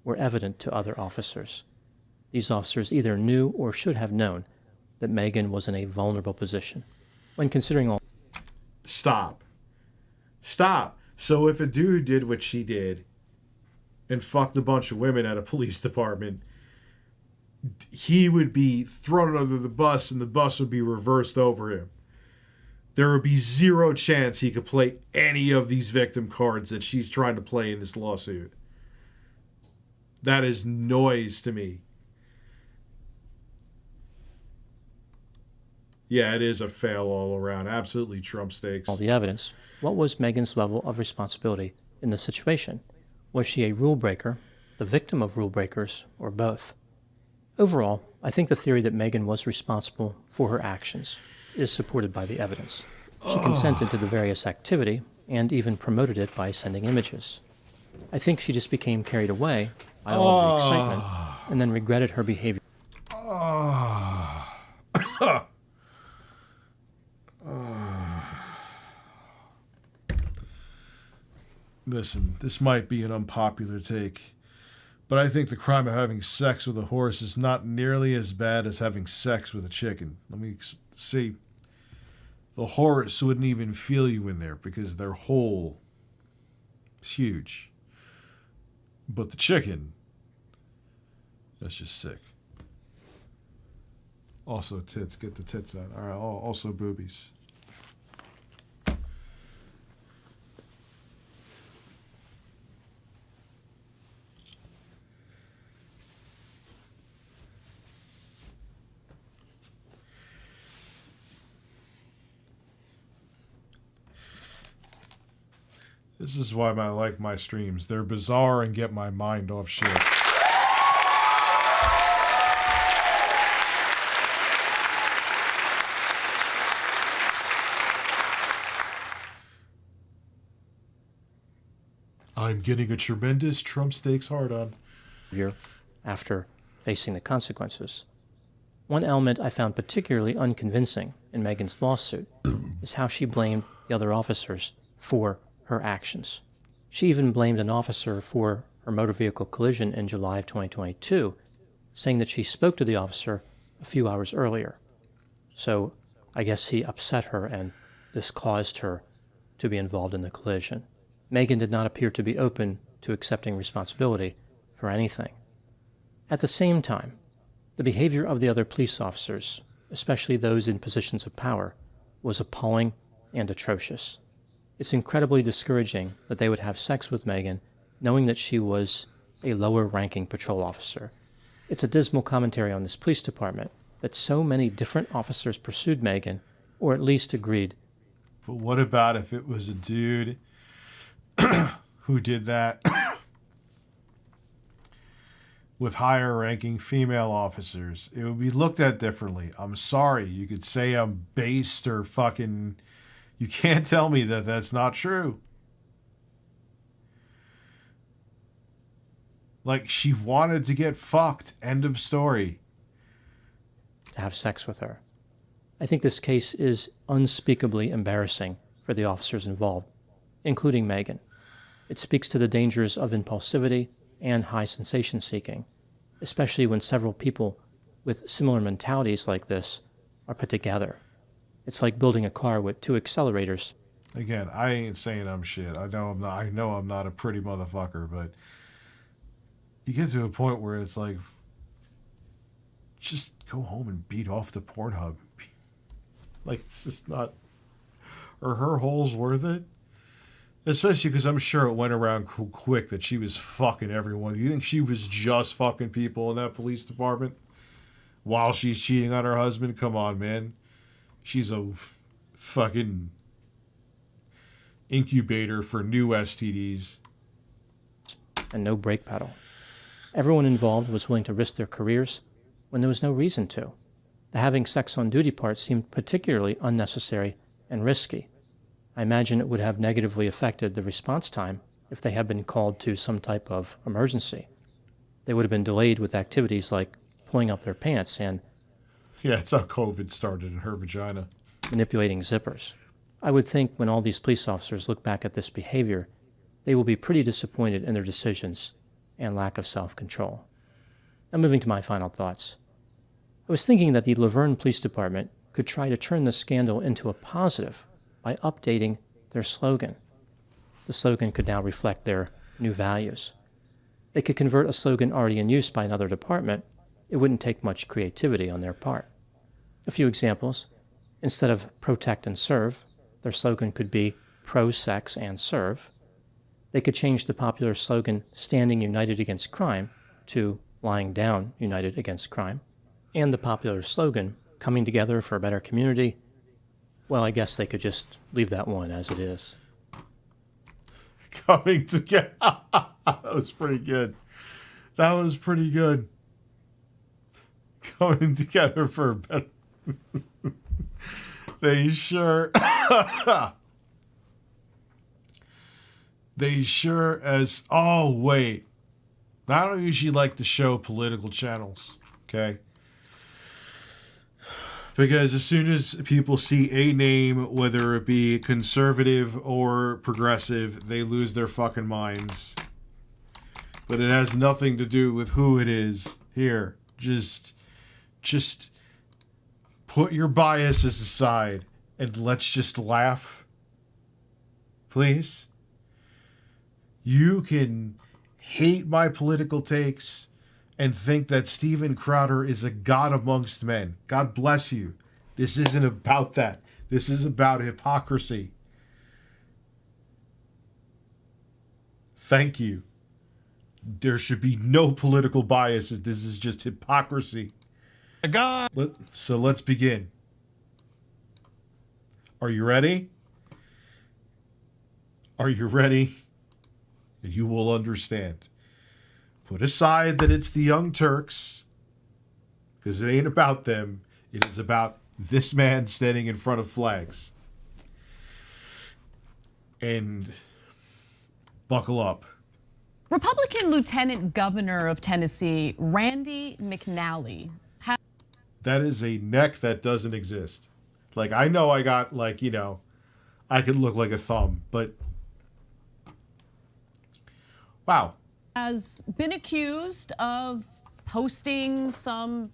were evident to other officers. These officers either knew or should have known that Megan was in a vulnerable position. When considering all... Stop. So if a dude did what she did and fucked a bunch of women at a police department, he would be thrown under the bus and the bus would be reversed over him. There would be zero chance he could play any of these victim cards that she's trying to play in this lawsuit. That is noise to me. Yeah, it is a fail all around. Absolutely Trump stakes. All the evidence. What was Megan's level of responsibility in this situation? Was she a rule breaker, the victim of rule breakers, or both? Overall, I think the theory that Megan was responsible for her actions is supported by the evidence. She consented to the various activity and even promoted it by sending images. I think she just became carried away by all the excitement and then regretted her behavior. Listen, this might be an unpopular take, but I think the crime of having sex with a horse is not nearly as bad as having sex with a chicken. Let me see. The horse wouldn't even feel you in there because their hole is huge. But the chicken, that's just sick. Also tits, get the tits out. All right, also boobies. This is why I like my streams. They're bizarre and get my mind off shit. I'm getting a tremendous Trump stakes hard on. After facing the consequences. One element I found particularly unconvincing in Megan's lawsuit is how she blamed the other officers for her actions. She even blamed an officer for her motor vehicle collision in July of 2022, saying that she spoke to the officer a few hours earlier. So I guess he upset her and this caused her to be involved in the collision. Megan did not appear to be open to accepting responsibility for anything. At the same time, the behavior of the other police officers, especially those in positions of power, was appalling and atrocious. It's incredibly discouraging that they would have sex with Megan, knowing that she was a lower-ranking patrol officer. It's a dismal commentary on this police department that so many different officers pursued Megan, or at least agreed. But what about if it was a dude who did that with higher-ranking female officers? It would be looked at differently. I'm sorry. You could say I'm based or fucking... You can't tell me that that's not true. Like, she wanted to get fucked. End of story. To have sex with her. I think this case is unspeakably embarrassing for the officers involved, including Megan. It speaks to the dangers of impulsivity and high sensation seeking, especially when several people with similar mentalities like this are put together. It's like building a car with two accelerators. Again, I ain't saying I'm shit. I know I'm not a pretty motherfucker, but you get to a point where it's like, just go home and beat off the Pornhub. Like, it's just not... Are her holes worth it? Especially because I'm sure it went around quick that she was fucking everyone. Do you think she was just fucking people in that police department while she's cheating on her husband? Come on, man. She's a fucking incubator for new STDs. And no brake pedal. Everyone involved was willing to risk their careers when there was no reason to. The having sex on duty part seemed particularly unnecessary and risky. I imagine it would have negatively affected the response time if they had been called to some type of emergency. They would have been delayed with activities like pulling up their pants and... Yeah, it's how COVID started in her vagina. Manipulating zippers. I would think when all these police officers look back at this behavior, they will be pretty disappointed in their decisions and lack of self-control. Now moving to my final thoughts. I was thinking that the Laverne Police Department could try to turn the scandal into a positive by updating their slogan. The slogan could now reflect their new values. They could convert a slogan already in use by another department. It wouldn't take much creativity on their part. A few examples. Instead of protect and serve, their slogan could be pro-sex and serve. They could change the popular slogan standing united against crime to lying down united against crime. And the popular slogan coming together for a better community, well, I guess they could just leave that one as it is. Coming together. That was pretty good. That was pretty good. Coming together for a better... They sure. They sure as. Oh, wait. I don't usually like to show political channels, okay? Because as soon as people see a name, whether it be conservative or progressive, they lose their fucking minds. But it has nothing to do with who it is. Here, just put your biases aside and let's just laugh. Please. You can hate my political takes and think that Steven Crowder is a god amongst men. God bless you. This isn't about that. This is about hypocrisy. Thank you. There should be no political biases. This is just hypocrisy. God. So let's begin. Are you ready? Are you ready? You will understand. Put aside that it's the Young Turks, because it ain't about them. It is about this man standing in front of flags. And buckle up. Republican Lieutenant Governor of Tennessee, Randy McNally. That is a neck that doesn't exist. Like, I know I got, like, you know, I could look like a thumb, but wow. Has been accused of posting some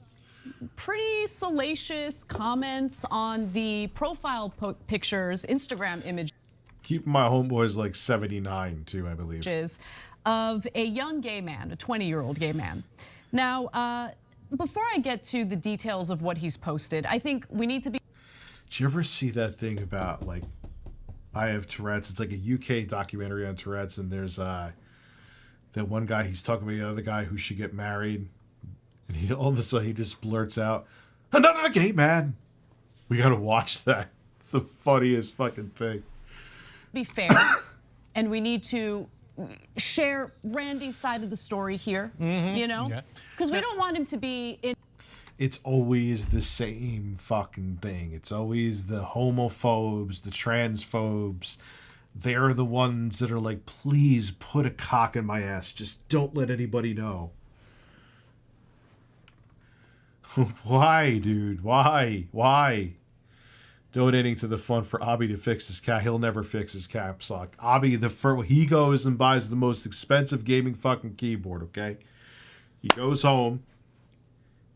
pretty salacious comments on the profile pictures, Instagram image. Keep my homeboys like 79 too, I believe. Of a young gay man, a 20-year-old gay man. Now, before I get to the details of what he's posted, I think we need to be. Did you ever see that thing about, like, I have Tourette's? It's like a UK documentary on Tourette's, and there's that one guy, he's talking about the other guy who should get married, and he all of a sudden he just blurts out, "Another gay man." We gotta watch that. It's the funniest fucking thing. Be fair, and we need to share Randy's side of the story here, you know? Because we don't want him to be in. It's always the same fucking thing. It's always the homophobes, the transphobes. They're the ones that are like, please put a cock in my ass. Just don't let anybody know. Why, dude? Why? Donating to the fund for Abby to fix his cap. He'll never fix his caps lock. Abby, he goes and buys the most expensive gaming fucking keyboard, okay? He goes home.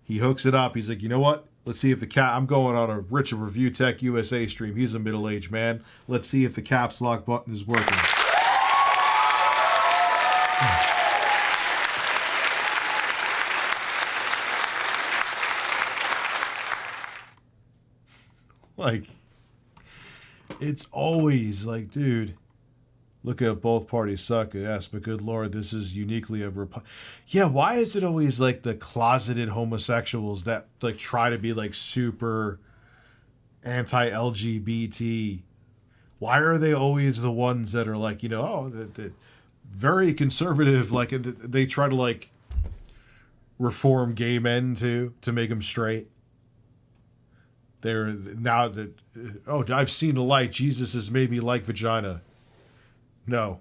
He hooks it up. He's like, you know what? Let's see if the cap. I'm going on a Rich of ReviewTechUSA stream. He's a middle-aged man. Let's see if the caps lock button is working. Like, it's always like, dude, look at both parties suck. Yes, but good Lord, this is uniquely a yeah, why is it always like the closeted homosexuals that like try to be like super anti-LGBT? Why are they always the ones that are like, you know, oh, the very conservative, like they try to like reform gay men to make them straight? They're now that, oh, I've seen the light. Jesus has made me like vagina. No.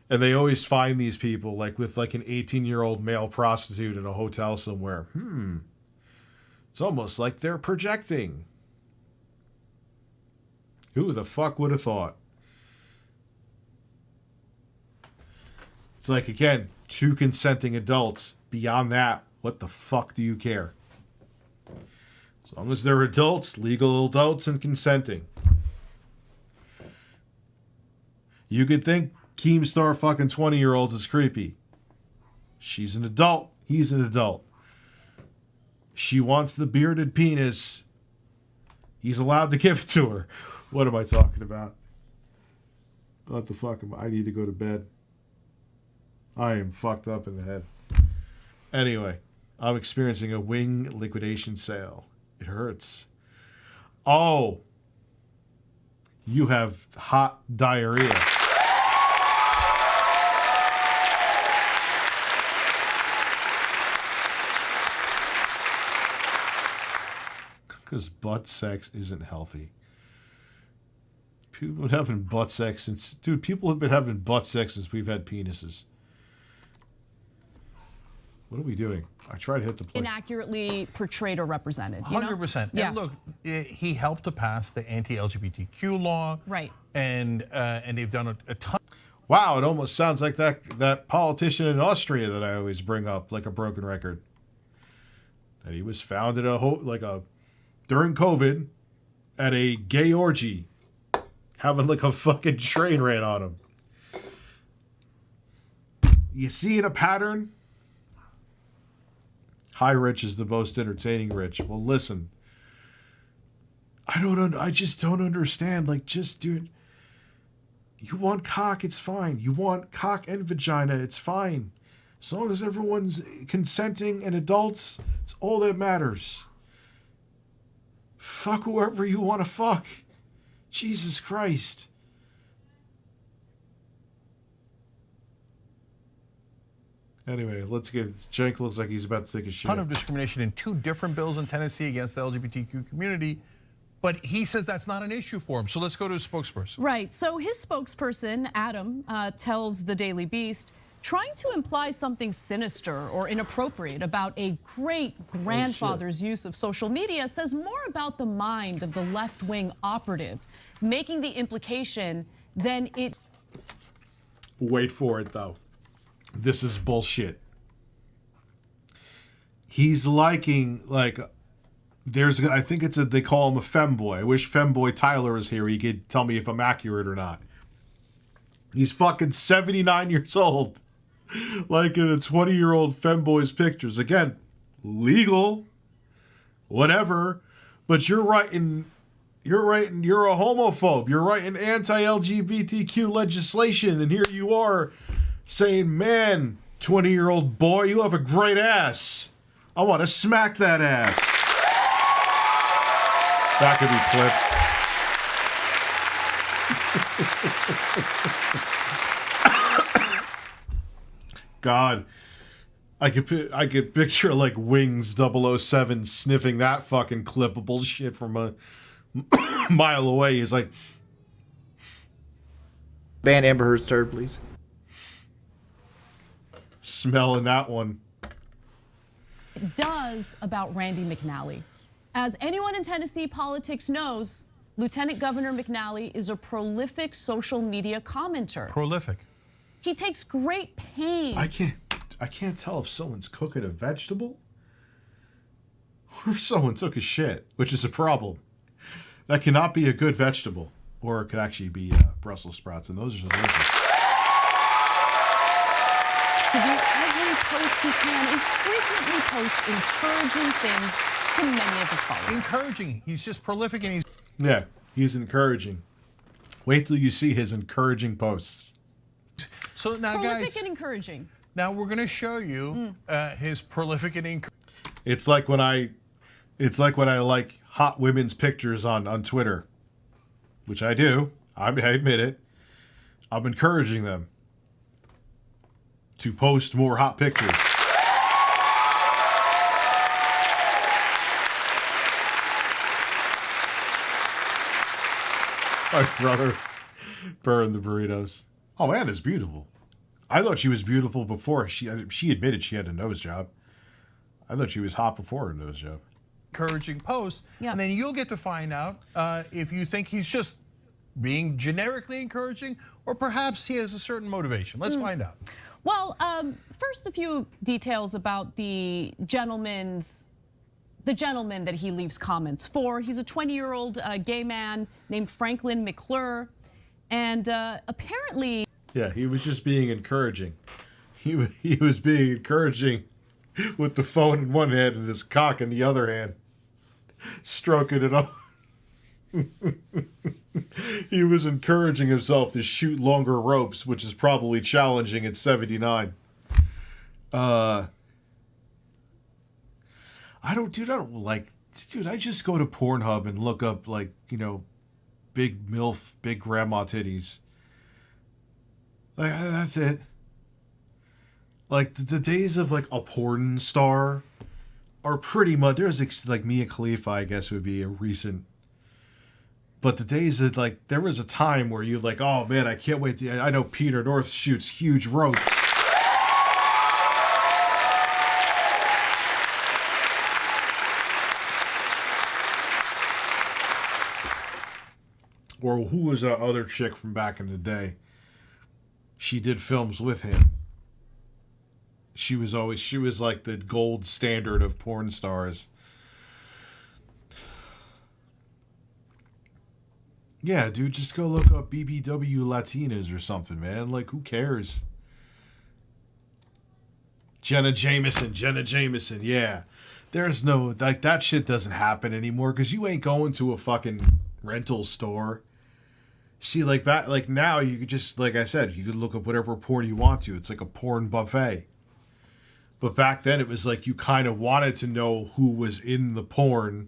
And they always find these people like with like an 18-year-old male prostitute in a hotel somewhere. It's almost like they're projecting. Who the fuck would have thought? It's like, again, two consenting adults. Beyond that, what the fuck do you care? As long as they're adults, legal adults, and consenting. You could think Keemstar fucking 20-year-olds is creepy. She's an adult. He's an adult. She wants the bearded penis. He's allowed to give it to her. What am I talking about? What the fuck am I? I need to go to bed. I am fucked up in the head. Anyway, I'm experiencing a wing liquidation sale. It hurts. Oh. You have hot diarrhea. Because butt sex isn't healthy. People have been having butt sex since... Dude, people have been having butt sex since we've had penises. What are we doing? I tried to hit the play. Inaccurately portrayed or represented. 100%. Yeah. And look, he helped to pass the anti-LGBTQ law. Right. And they've done a ton. Wow, it almost sounds like that politician in Austria that I always bring up, like a broken record. That he was found at during COVID at a gay orgy, having like a fucking train ran on him. You seeing a pattern? Hi, Rich is the most entertaining Rich. Well, listen. I just don't understand. Like, just, dude, you want cock, it's fine. You want cock and vagina, it's fine. As long as everyone's consenting and adults, it's all that matters. Fuck whoever you want to fuck. Jesus Christ. Anyway, let's get... Jenk looks like he's about to take a shit. Ton of discrimination in 2 different bills in Tennessee against the LGBTQ community, but he says that's not an issue for him. So let's go to his spokesperson. Right. So his spokesperson, Adam, tells the Daily Beast, trying to imply something sinister or inappropriate about a great-grandfather's use of social media says more about the mind of the left-wing operative, making the implication than it... Wait for it, though. This is bullshit. He's liking, like, I think they call him a femboy. I wish femboy Tyler was here. He could tell me if I'm accurate or not. He's fucking 79 years old. Like in a 20-year-old femboy's pictures. Again, legal, whatever. But you're writing, you're a homophobe. You're writing anti-LGBTQ legislation, and here you are saying, man, 20-year-old boy, you have a great ass. I want to smack that ass. That could be clipped. God, I could picture like Wings 007 sniffing that fucking clip of bullshit from a mile away. He's like, ban Amber Heard's turd, please. Smelling that one. It does about Randy McNally. As anyone in Tennessee politics knows, Lieutenant Governor McNally is a prolific social media commenter. Prolific. He takes great pains. I can't tell if someone's cooking a vegetable or if someone took a shit, which is a problem. That cannot be a good vegetable, or it could actually be Brussels sprouts, and those are delicious. To view every post he can and frequently post encouraging things to many of his followers. Encouraging. He's just prolific and he's encouraging. Wait till you see his encouraging posts. So now, prolific guys, and encouraging. Now we're going to show you his prolific and encouraging. It's like when I like hot women's pictures on Twitter, which I do. I admit it. I'm encouraging them to post more hot pictures. My brother burned the burritos. Oh, Anna's beautiful. I thought she was beautiful before. She admitted she had a nose job. I thought she was hot before her nose job. Encouraging posts, and then you'll get to find out if you think he's just being generically encouraging or perhaps he has a certain motivation. Let's find out. Well, first a few details about the gentleman that he leaves comments for. He's a 20-year-old gay man named Franklin McClure, and apparently... Yeah, he was just being encouraging. He was being encouraging with the phone in one hand and his cock in the other hand, stroking it off. He was encouraging himself to shoot longer ropes, which is probably challenging at 79. I just go to Pornhub and look up, like, big MILF, big grandma titties. Like, that's it. Like, the days of, like, a porn star are pretty much, there's like Mia Khalifa, I guess would be a recent, but the days that like, there was a time where you're like, oh man, I can't wait to, I know Peter North shoots huge ropes. Or who was that other chick from back in the day? She did films with him. She was like the gold standard of porn stars. Yeah, dude, just go look up BBW Latinas or something, man. Like, who cares? Jenna Jameson, yeah. There's no, like, that shit doesn't happen anymore because you ain't going to a fucking rental store. See, like, back, like, now you could just, like I said, you could look up whatever porn you want to. It's like a porn buffet. But back then, it was like you kind of wanted to know who was in the porn.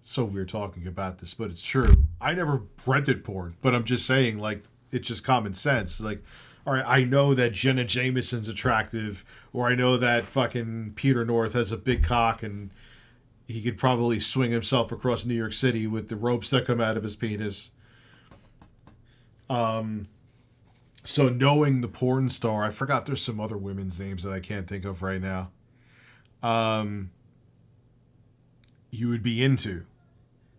So we're talking about this, but it's true. I never rented porn, but I'm just saying, like, it's just common sense. Like, all right, I know that Jenna Jameson's attractive, or I know that fucking Peter North has a big cock and he could probably swing himself across New York City with the ropes that come out of his penis. So knowing the porn star, I forgot there's some other women's names that I can't think of right now. You would be into.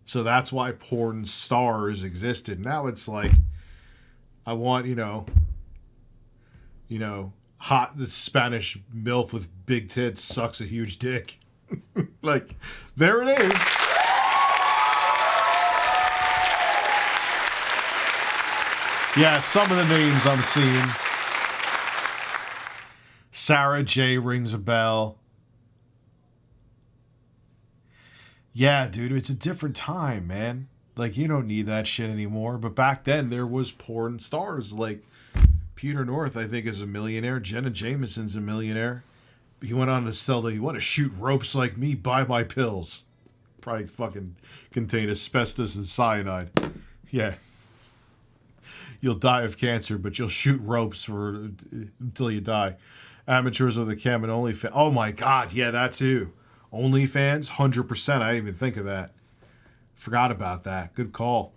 So that's why porn stars existed. Now it's like, I want, hot, the Spanish MILF with big tits sucks a huge dick. Like, there it is. Yeah, some of the names I'm seeing. Sarah J rings a bell. Yeah, dude, it's a different time, man. Like, you don't need that shit anymore. But back then, there was porn stars. Like, Peter North, I think, is a millionaire. Jenna Jameson's a millionaire. He went on to sell that, you want to shoot ropes like me? Buy my pills. Probably fucking contain asbestos and cyanide. Yeah. You'll die of cancer, but you'll shoot ropes until you die. Amateurs with a cam and OnlyFans. Oh my God, yeah, that too. OnlyFans, 100%. I didn't even think of that. Forgot about that. Good call.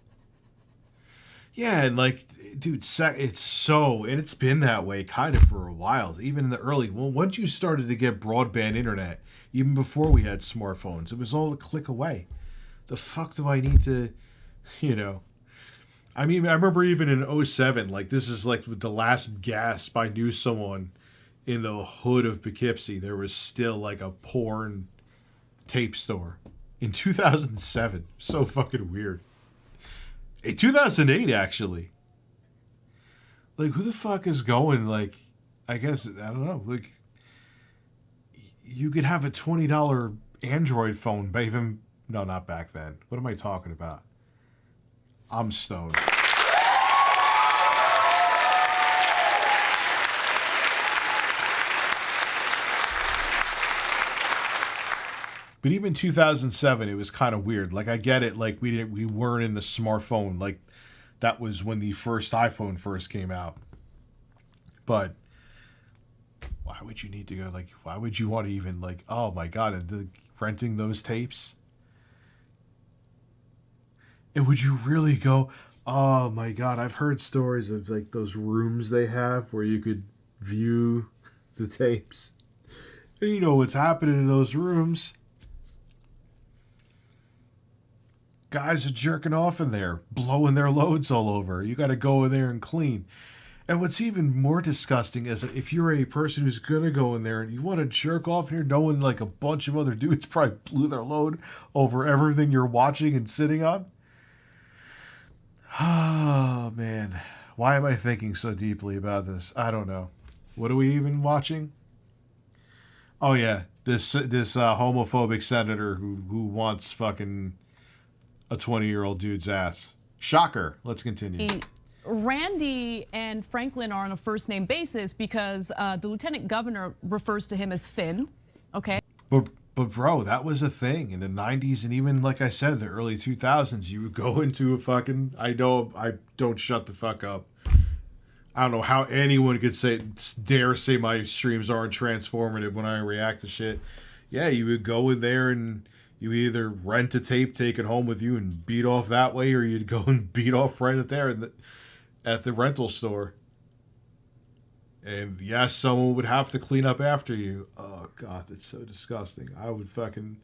Yeah, and like, dude, it's so, and it's been that way kind of for a while. Even in the early, well, once you started to get broadband internet, even before we had smartphones, it was all a click away. The fuck do I need to, I mean, I remember even in 07, like, this is like with the last gasp I knew someone in the hood of Poughkeepsie, there was still like a porn tape store in 2007. So fucking weird. In 2008, actually. Like, who the fuck is going, like, I guess, I don't know, like, you could have a $20 Android phone, but even, no, not back then. What am I talking about? I'm stoned. But even 2007, it was kind of weird. Like, I get it. Like, we weren't in the smartphone. Like, that was when the first iPhone first came out. But why would you need to go? Like, why would you want to even, like, oh my God, renting those tapes? And would you really go, oh my God, I've heard stories of like those rooms they have where you could view the tapes. And you know what's happening in those rooms. Guys are jerking off in there, blowing their loads all over. You got to go in there and clean. And what's even more disgusting is if you're a person who's going to go in there and you want to jerk off in here knowing like a bunch of other dudes probably blew their load over everything you're watching and sitting on. Oh, man. Why am I thinking so deeply about this? I don't know. What are we even watching? Oh, yeah. This homophobic senator who wants fucking a 20-year-old dude's ass. Shocker. Let's continue. Randy and Franklin are on a first-name basis because the lieutenant governor refers to him as Finn, okay? But bro, that was a thing in the 90s and even, like I said, the early 2000s. You would go into a fucking, I don't shut the fuck up. I don't know how anyone could dare say my streams aren't transformative when I react to shit. yeah, you would go in there and you either rent a tape, take it home with you, and beat off that way, or you'd go and beat off right there at the rental store. And yes, someone would have to clean up after you. Oh, God, that's so disgusting. I would fucking...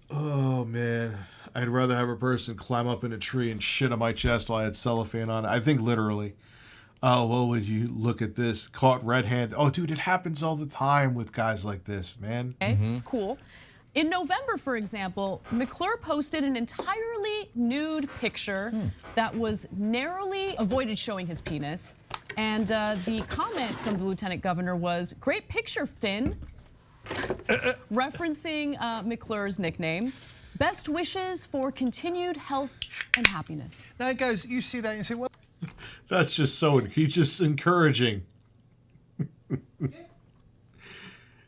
Oh, man. I'd rather have a person climb up in a tree and shit on my chest while I had cellophane on. I think literally. Oh, well, would you look at this? Caught red-handed. Oh, dude, it happens all the time with guys like this, man. Okay, cool. In November, for example, McClure posted an entirely nude picture that was narrowly avoided showing his penis. And the comment from the lieutenant governor was, "Great picture, Finn," referencing McClure's nickname. "Best wishes for continued health and happiness." Now, guys, you see that and you say, "What?" That's just so... He's just encouraging.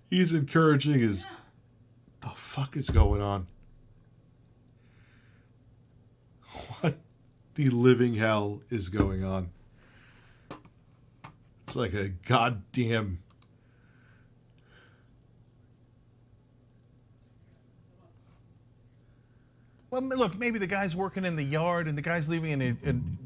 He's encouraging his... The fuck is going on? What the living hell is going on? It's like a goddamn... Well, look, maybe the guy's working in the yard and the guy's leaving a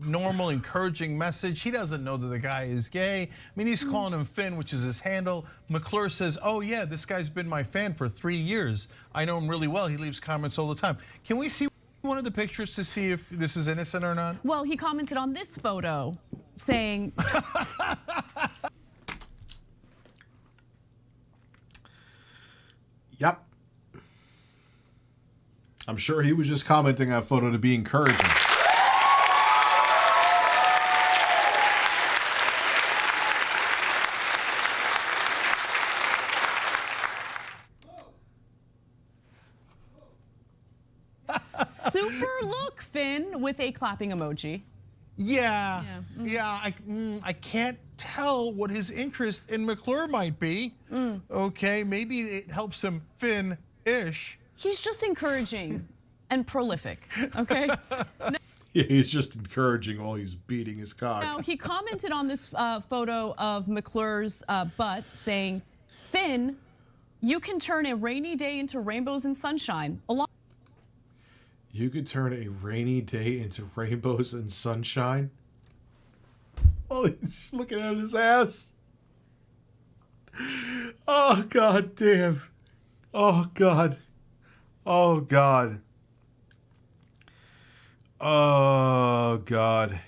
normal, encouraging message. He doesn't know that the guy is gay. I mean, he's calling him Finn, which is his handle. McClure says, "Oh, yeah, this guy's been my fan for 3 years. I know him really well. He leaves comments all the time." Can we see one of the pictures to see if this is innocent or not? Well, he commented on this photo saying... Yep. I'm sure he was just commenting on a photo to be encouraging. Super look, Finn, with a clapping emoji. Yeah. I can't tell what his interest in McClure might be. Okay, maybe it helps him Finn-ish. He's just encouraging and prolific, okay? Yeah, he's just encouraging while he's beating his cock. Now, he commented on this photo of McClure's butt saying, "Finn, you can turn a rainy day into rainbows and sunshine." You could turn a rainy day into rainbows and sunshine? Oh, he's looking at his ass. Oh, God damn. Oh, God. Oh, God. Oh, God.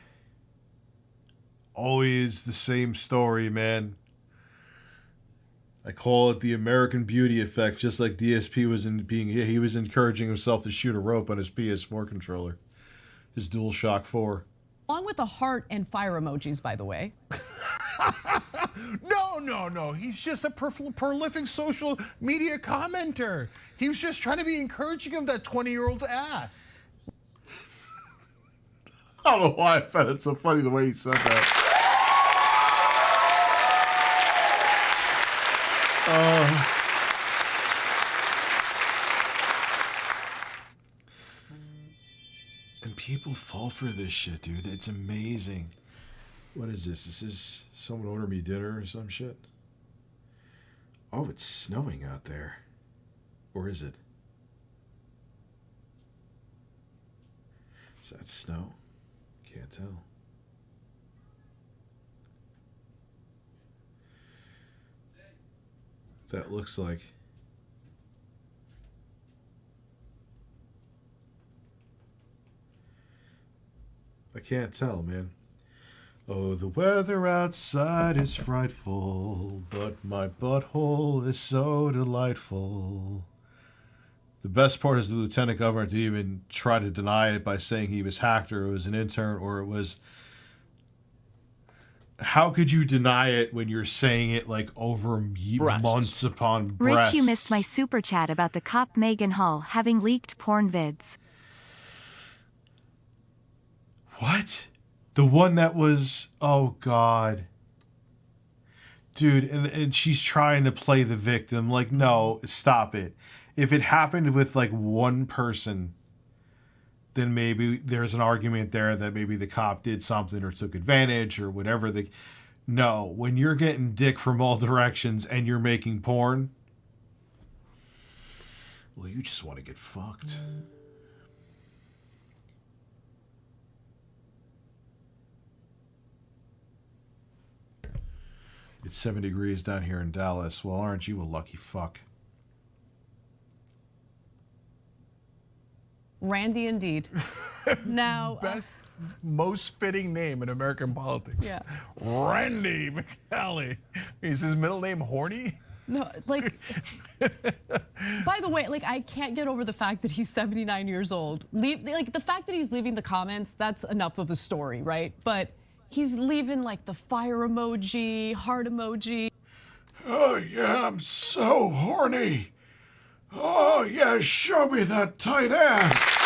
Always the same story, man. I call it the American Beauty effect, just like DSP was he was encouraging himself to shoot a rope on his PS4 controller. His DualShock 4. Along with the heart and fire emojis, by the way. No. He's just a prolific social media commenter. He was just trying to be encouraging of that 20-year-old's ass. I don't know why I found it so funny the way he said that. And people fall for this shit, dude. It's amazing. What is this? This is someone ordered me dinner or some shit? Oh, it's snowing out there. Or is it? Is that snow? Can't tell. That looks like. I can't tell, man. Oh, the weather outside is frightful, but my butthole is so delightful. The best part is the lieutenant governor didn't even try to deny it by saying he was hacked or it was an intern or it was... How could you deny it when you're saying it like over months upon breasts? Rich, you missed my super chat about the cop Megan Hall having leaked porn vids. What? The one that was... Oh, God. Dude, and she's trying to play the victim. Like, no, stop it. If it happened with, like, one person, then maybe there's an argument there that maybe the cop did something or took advantage or whatever. No, when you're getting dick from all directions and you're making porn, Well, you just want to get fucked. It's 7 degrees down here in Dallas. Well, aren't you a lucky fuck? Randy indeed. Now, most fitting name in American politics. Yeah. Randy McNally. Is his middle name Horny? No, like, by the way, like, I can't get over the fact that he's 79 years old. Like, the fact that he's leaving the comments, that's enough of a story, right? But he's leaving, like, the fire emoji, heart emoji. Oh, yeah, I'm so horny. Oh, yeah, show me that tight ass.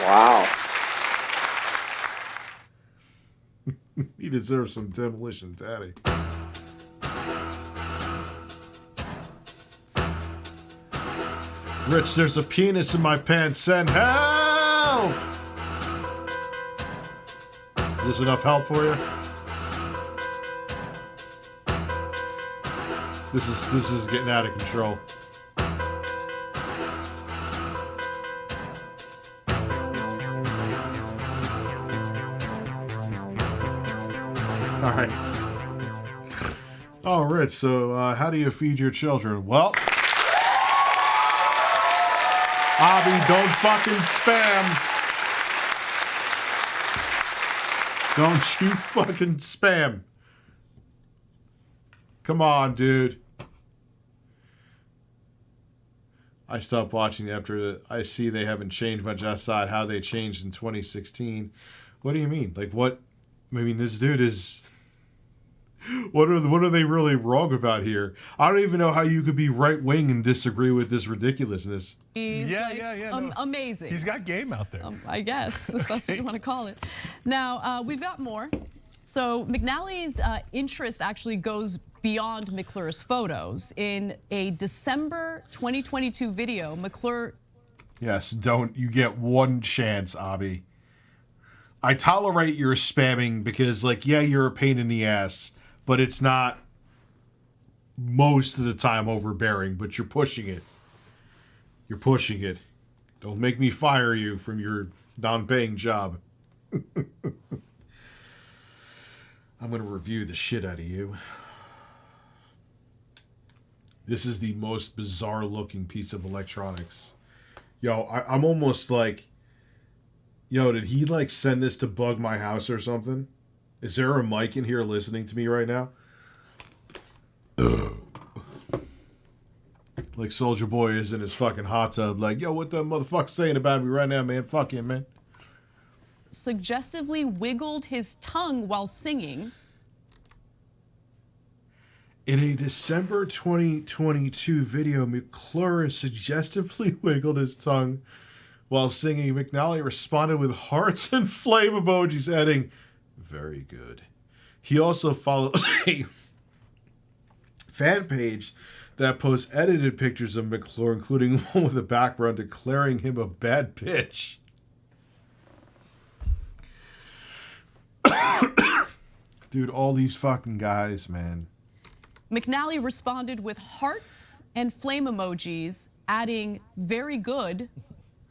Wow. He deserves some demolition, daddy. Rich, there's a penis in my pants. Send help! Is this enough help for you? This is getting out of control. All right. Oh, Rich, so how do you feed your children? Well, Abby, don't fucking spam. Don't you fucking spam. Come on, dude. I stopped watching after I see they haven't changed much outside how they changed in 2016. What do you mean? Like what? I mean, this dude is... What are they really wrong about here? I don't even know how you could be right-wing and disagree with this ridiculousness. He's No. amazing. He's got game out there. I guess, if that's what you want to call it. Now, we've got more. So McNally's interest actually goes beyond McClure's photos. In a December 2022 video, McClure... Yes, don't. You get one chance, Abby. I tolerate your spamming because, like, yeah, you're a pain in the ass, but it's not most of the time overbearing, but you're pushing it. You're pushing it. Don't make me fire you from your non-paying job. I'm going to review the shit out of you. This is the most bizarre looking piece of electronics. Yo, I'm almost like, yo, did he like send this to bug my house or something? Is there a mic in here listening to me right now? Like Soulja Boy is in his fucking hot tub like, yo, what the motherfucker saying about me right now, man? Fuck him, man. Suggestively wiggled his tongue while singing. In a December 2022 video, McClure suggestively wiggled his tongue while singing. McNally responded with hearts and flame emojis, adding, very good. He also follows a fan page that posts edited pictures of McClure, including one with a background declaring him a bad bitch. Dude, all these fucking guys, man. McNally responded with hearts and flame emojis, adding, very good.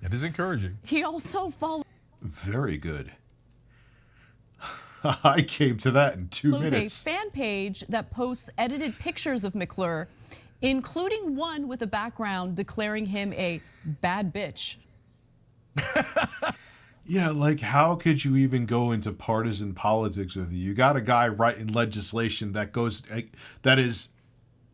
That is encouraging. He also followed... Very good. I came to that in 2 minutes. A fan page that posts edited pictures of McClure, including one with a background declaring him a bad bitch. Yeah, like how could you even go into partisan politics with you? You got a guy writing legislation that goes, that is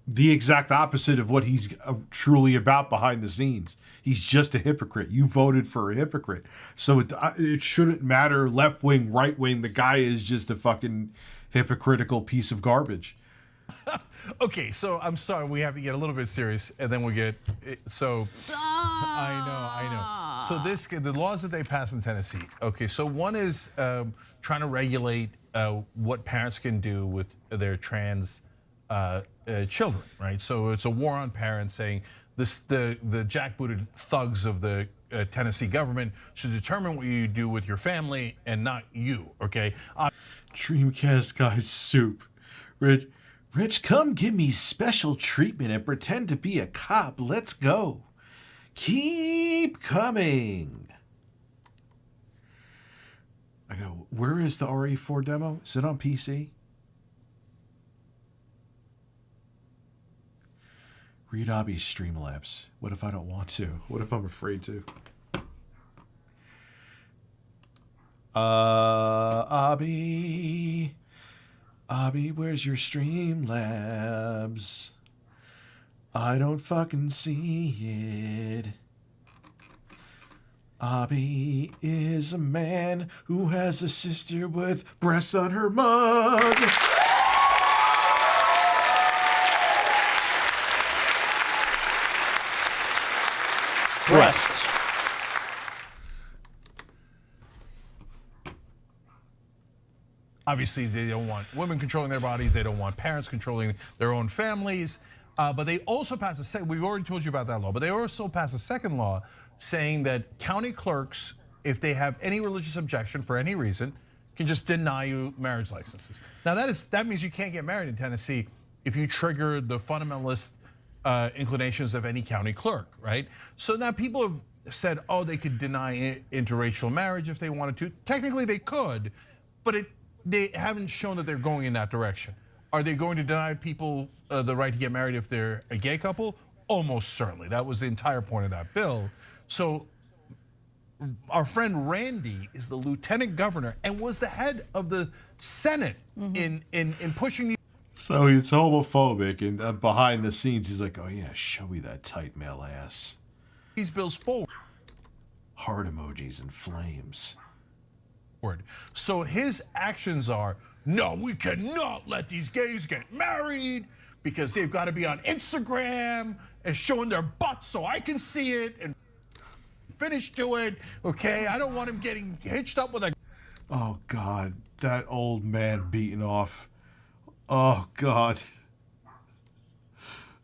the exact opposite of what he's truly about behind the scenes. He's just a hypocrite. You voted for a hypocrite. So it shouldn't matter left wing, right wing. The guy is just a fucking hypocritical piece of garbage. Okay, so I'm sorry, we have to get a little bit serious, and then we get so. I know. So the laws that they pass in Tennessee. Okay, so one is trying to regulate what parents can do with their trans children, right? So it's a war on parents, saying the jackbooted thugs of the Tennessee government should determine what you do with your family and not you. Okay. Dreamcast guy soup. Rich, come give me special treatment and pretend to be a cop. Let's go. Keep coming. I go, where is the RE4 demo? Is it on PC? Read Abby's StreamLabs. What if I don't want to? What if I'm afraid to? Abby, where's your StreamLabs? I don't fucking see it. Abby is a man who has a sister with breasts on her mug. Breasts. Obviously, they don't want women controlling their bodies. They don't want parents controlling their own families. But they also passed a second, we've already told you about that law, but they also passed a second law saying that county clerks, if they have any religious objection for any reason, can just deny you marriage licenses. Now that means you can't get married in Tennessee if you trigger the fundamentalist inclinations of any county clerk, right? So now people have said, oh, they could deny interracial marriage if they wanted to. Technically they could, but they haven't shown that they're going in that direction. Are they going to deny people the right to get married if they're a gay couple? Almost certainly. That was the entire point of that bill. So our friend Randy is the lieutenant governor and was the head of the Senate in pushing these. So he's homophobic, and behind the scenes he's like, oh yeah, show me that tight male ass. These bills forward. Heart emojis and flames. So his actions are, no, we cannot let these gays get married because they've got to be on Instagram and showing their butts so I can see it and finish to it, okay? I don't want him getting hitched up with a... Oh God, that old man beating off. Oh God.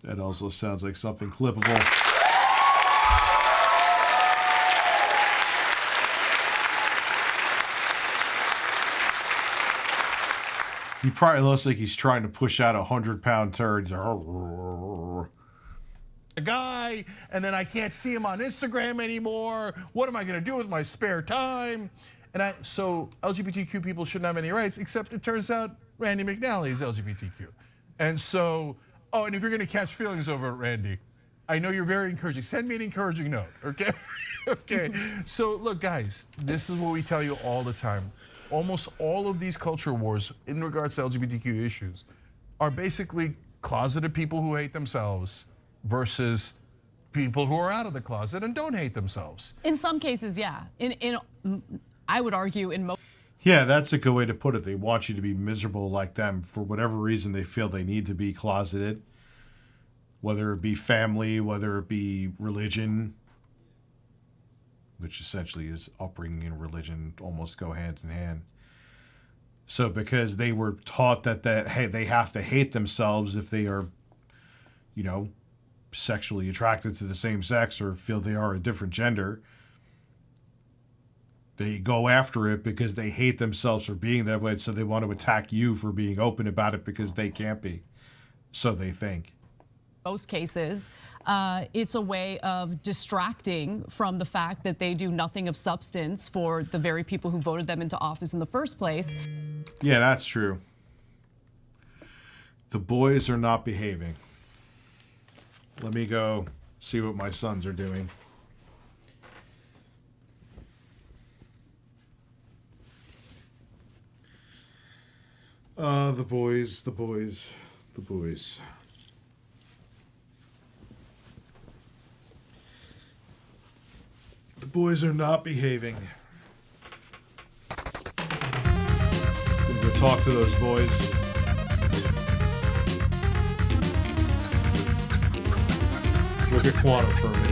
That also sounds like something clippable. He probably looks like he's trying to push out 100-pound turds. A guy, and then I can't see him on Instagram anymore. What am I gonna do with my spare time? And so LGBTQ people shouldn't have any rights, except it turns out Randy McNally is LGBTQ. And so, oh, and if you're gonna catch feelings over it, Randy, I know you're very encouraging. Send me an encouraging note, okay? Okay, so look guys, this is what we tell you all the time. Almost all of these culture wars in regards to LGBTQ issues are basically closeted people who hate themselves versus people who are out of the closet and don't hate themselves. In some cases, yeah. I would argue in most. Yeah, that's a good way to put it. They want you to be miserable like them for whatever reason they feel they need to be closeted. Whether it be family, whether it be religion, which essentially is upbringing and religion almost go hand in hand. So because they were taught that hey, they have to hate themselves if they are, you know, sexually attracted to the same sex or feel they are a different gender, they go after it because they hate themselves for being that way, so they want to attack you for being open about it because they can't be. So they think. Most cases, it's a way of distracting from the fact that they do nothing of substance for the very people who voted them into office in the first place. Yeah, that's true. The boys are not behaving. Let me go see what my sons are doing. The boys. The boys are not behaving. Gonna go talk to those boys. Look at Quantum for a minute.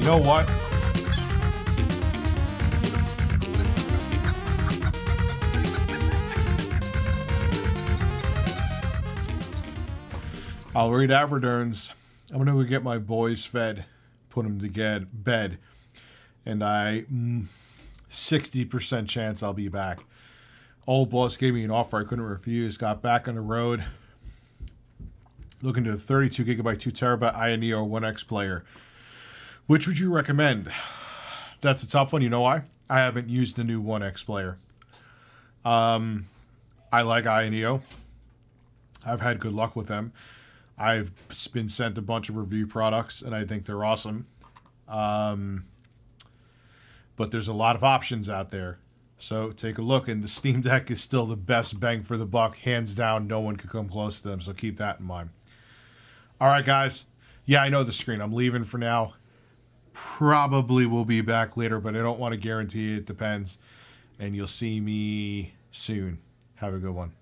You know what? I'll read Averderns. I'm going to go get my boys fed, put them to bed, and 60% chance I'll be back. Old boss gave me an offer I couldn't refuse. Got back on the road. Looking to a 32 gigabyte, 2 terabyte INEO 1X player. Which would you recommend? That's a tough one. You know why? I haven't used the new 1X player. I like INEO. I've had good luck with them. I've been sent a bunch of review products, and I think they're awesome. But there's a lot of options out there. So take a look, and the Steam Deck is still the best bang for the buck. Hands down, no one could come close to them, so keep that in mind. All right, guys. Yeah, I know the screen. I'm leaving for now. Probably will be back later, but I don't want to guarantee it. It depends. And you'll see me soon. Have a good one.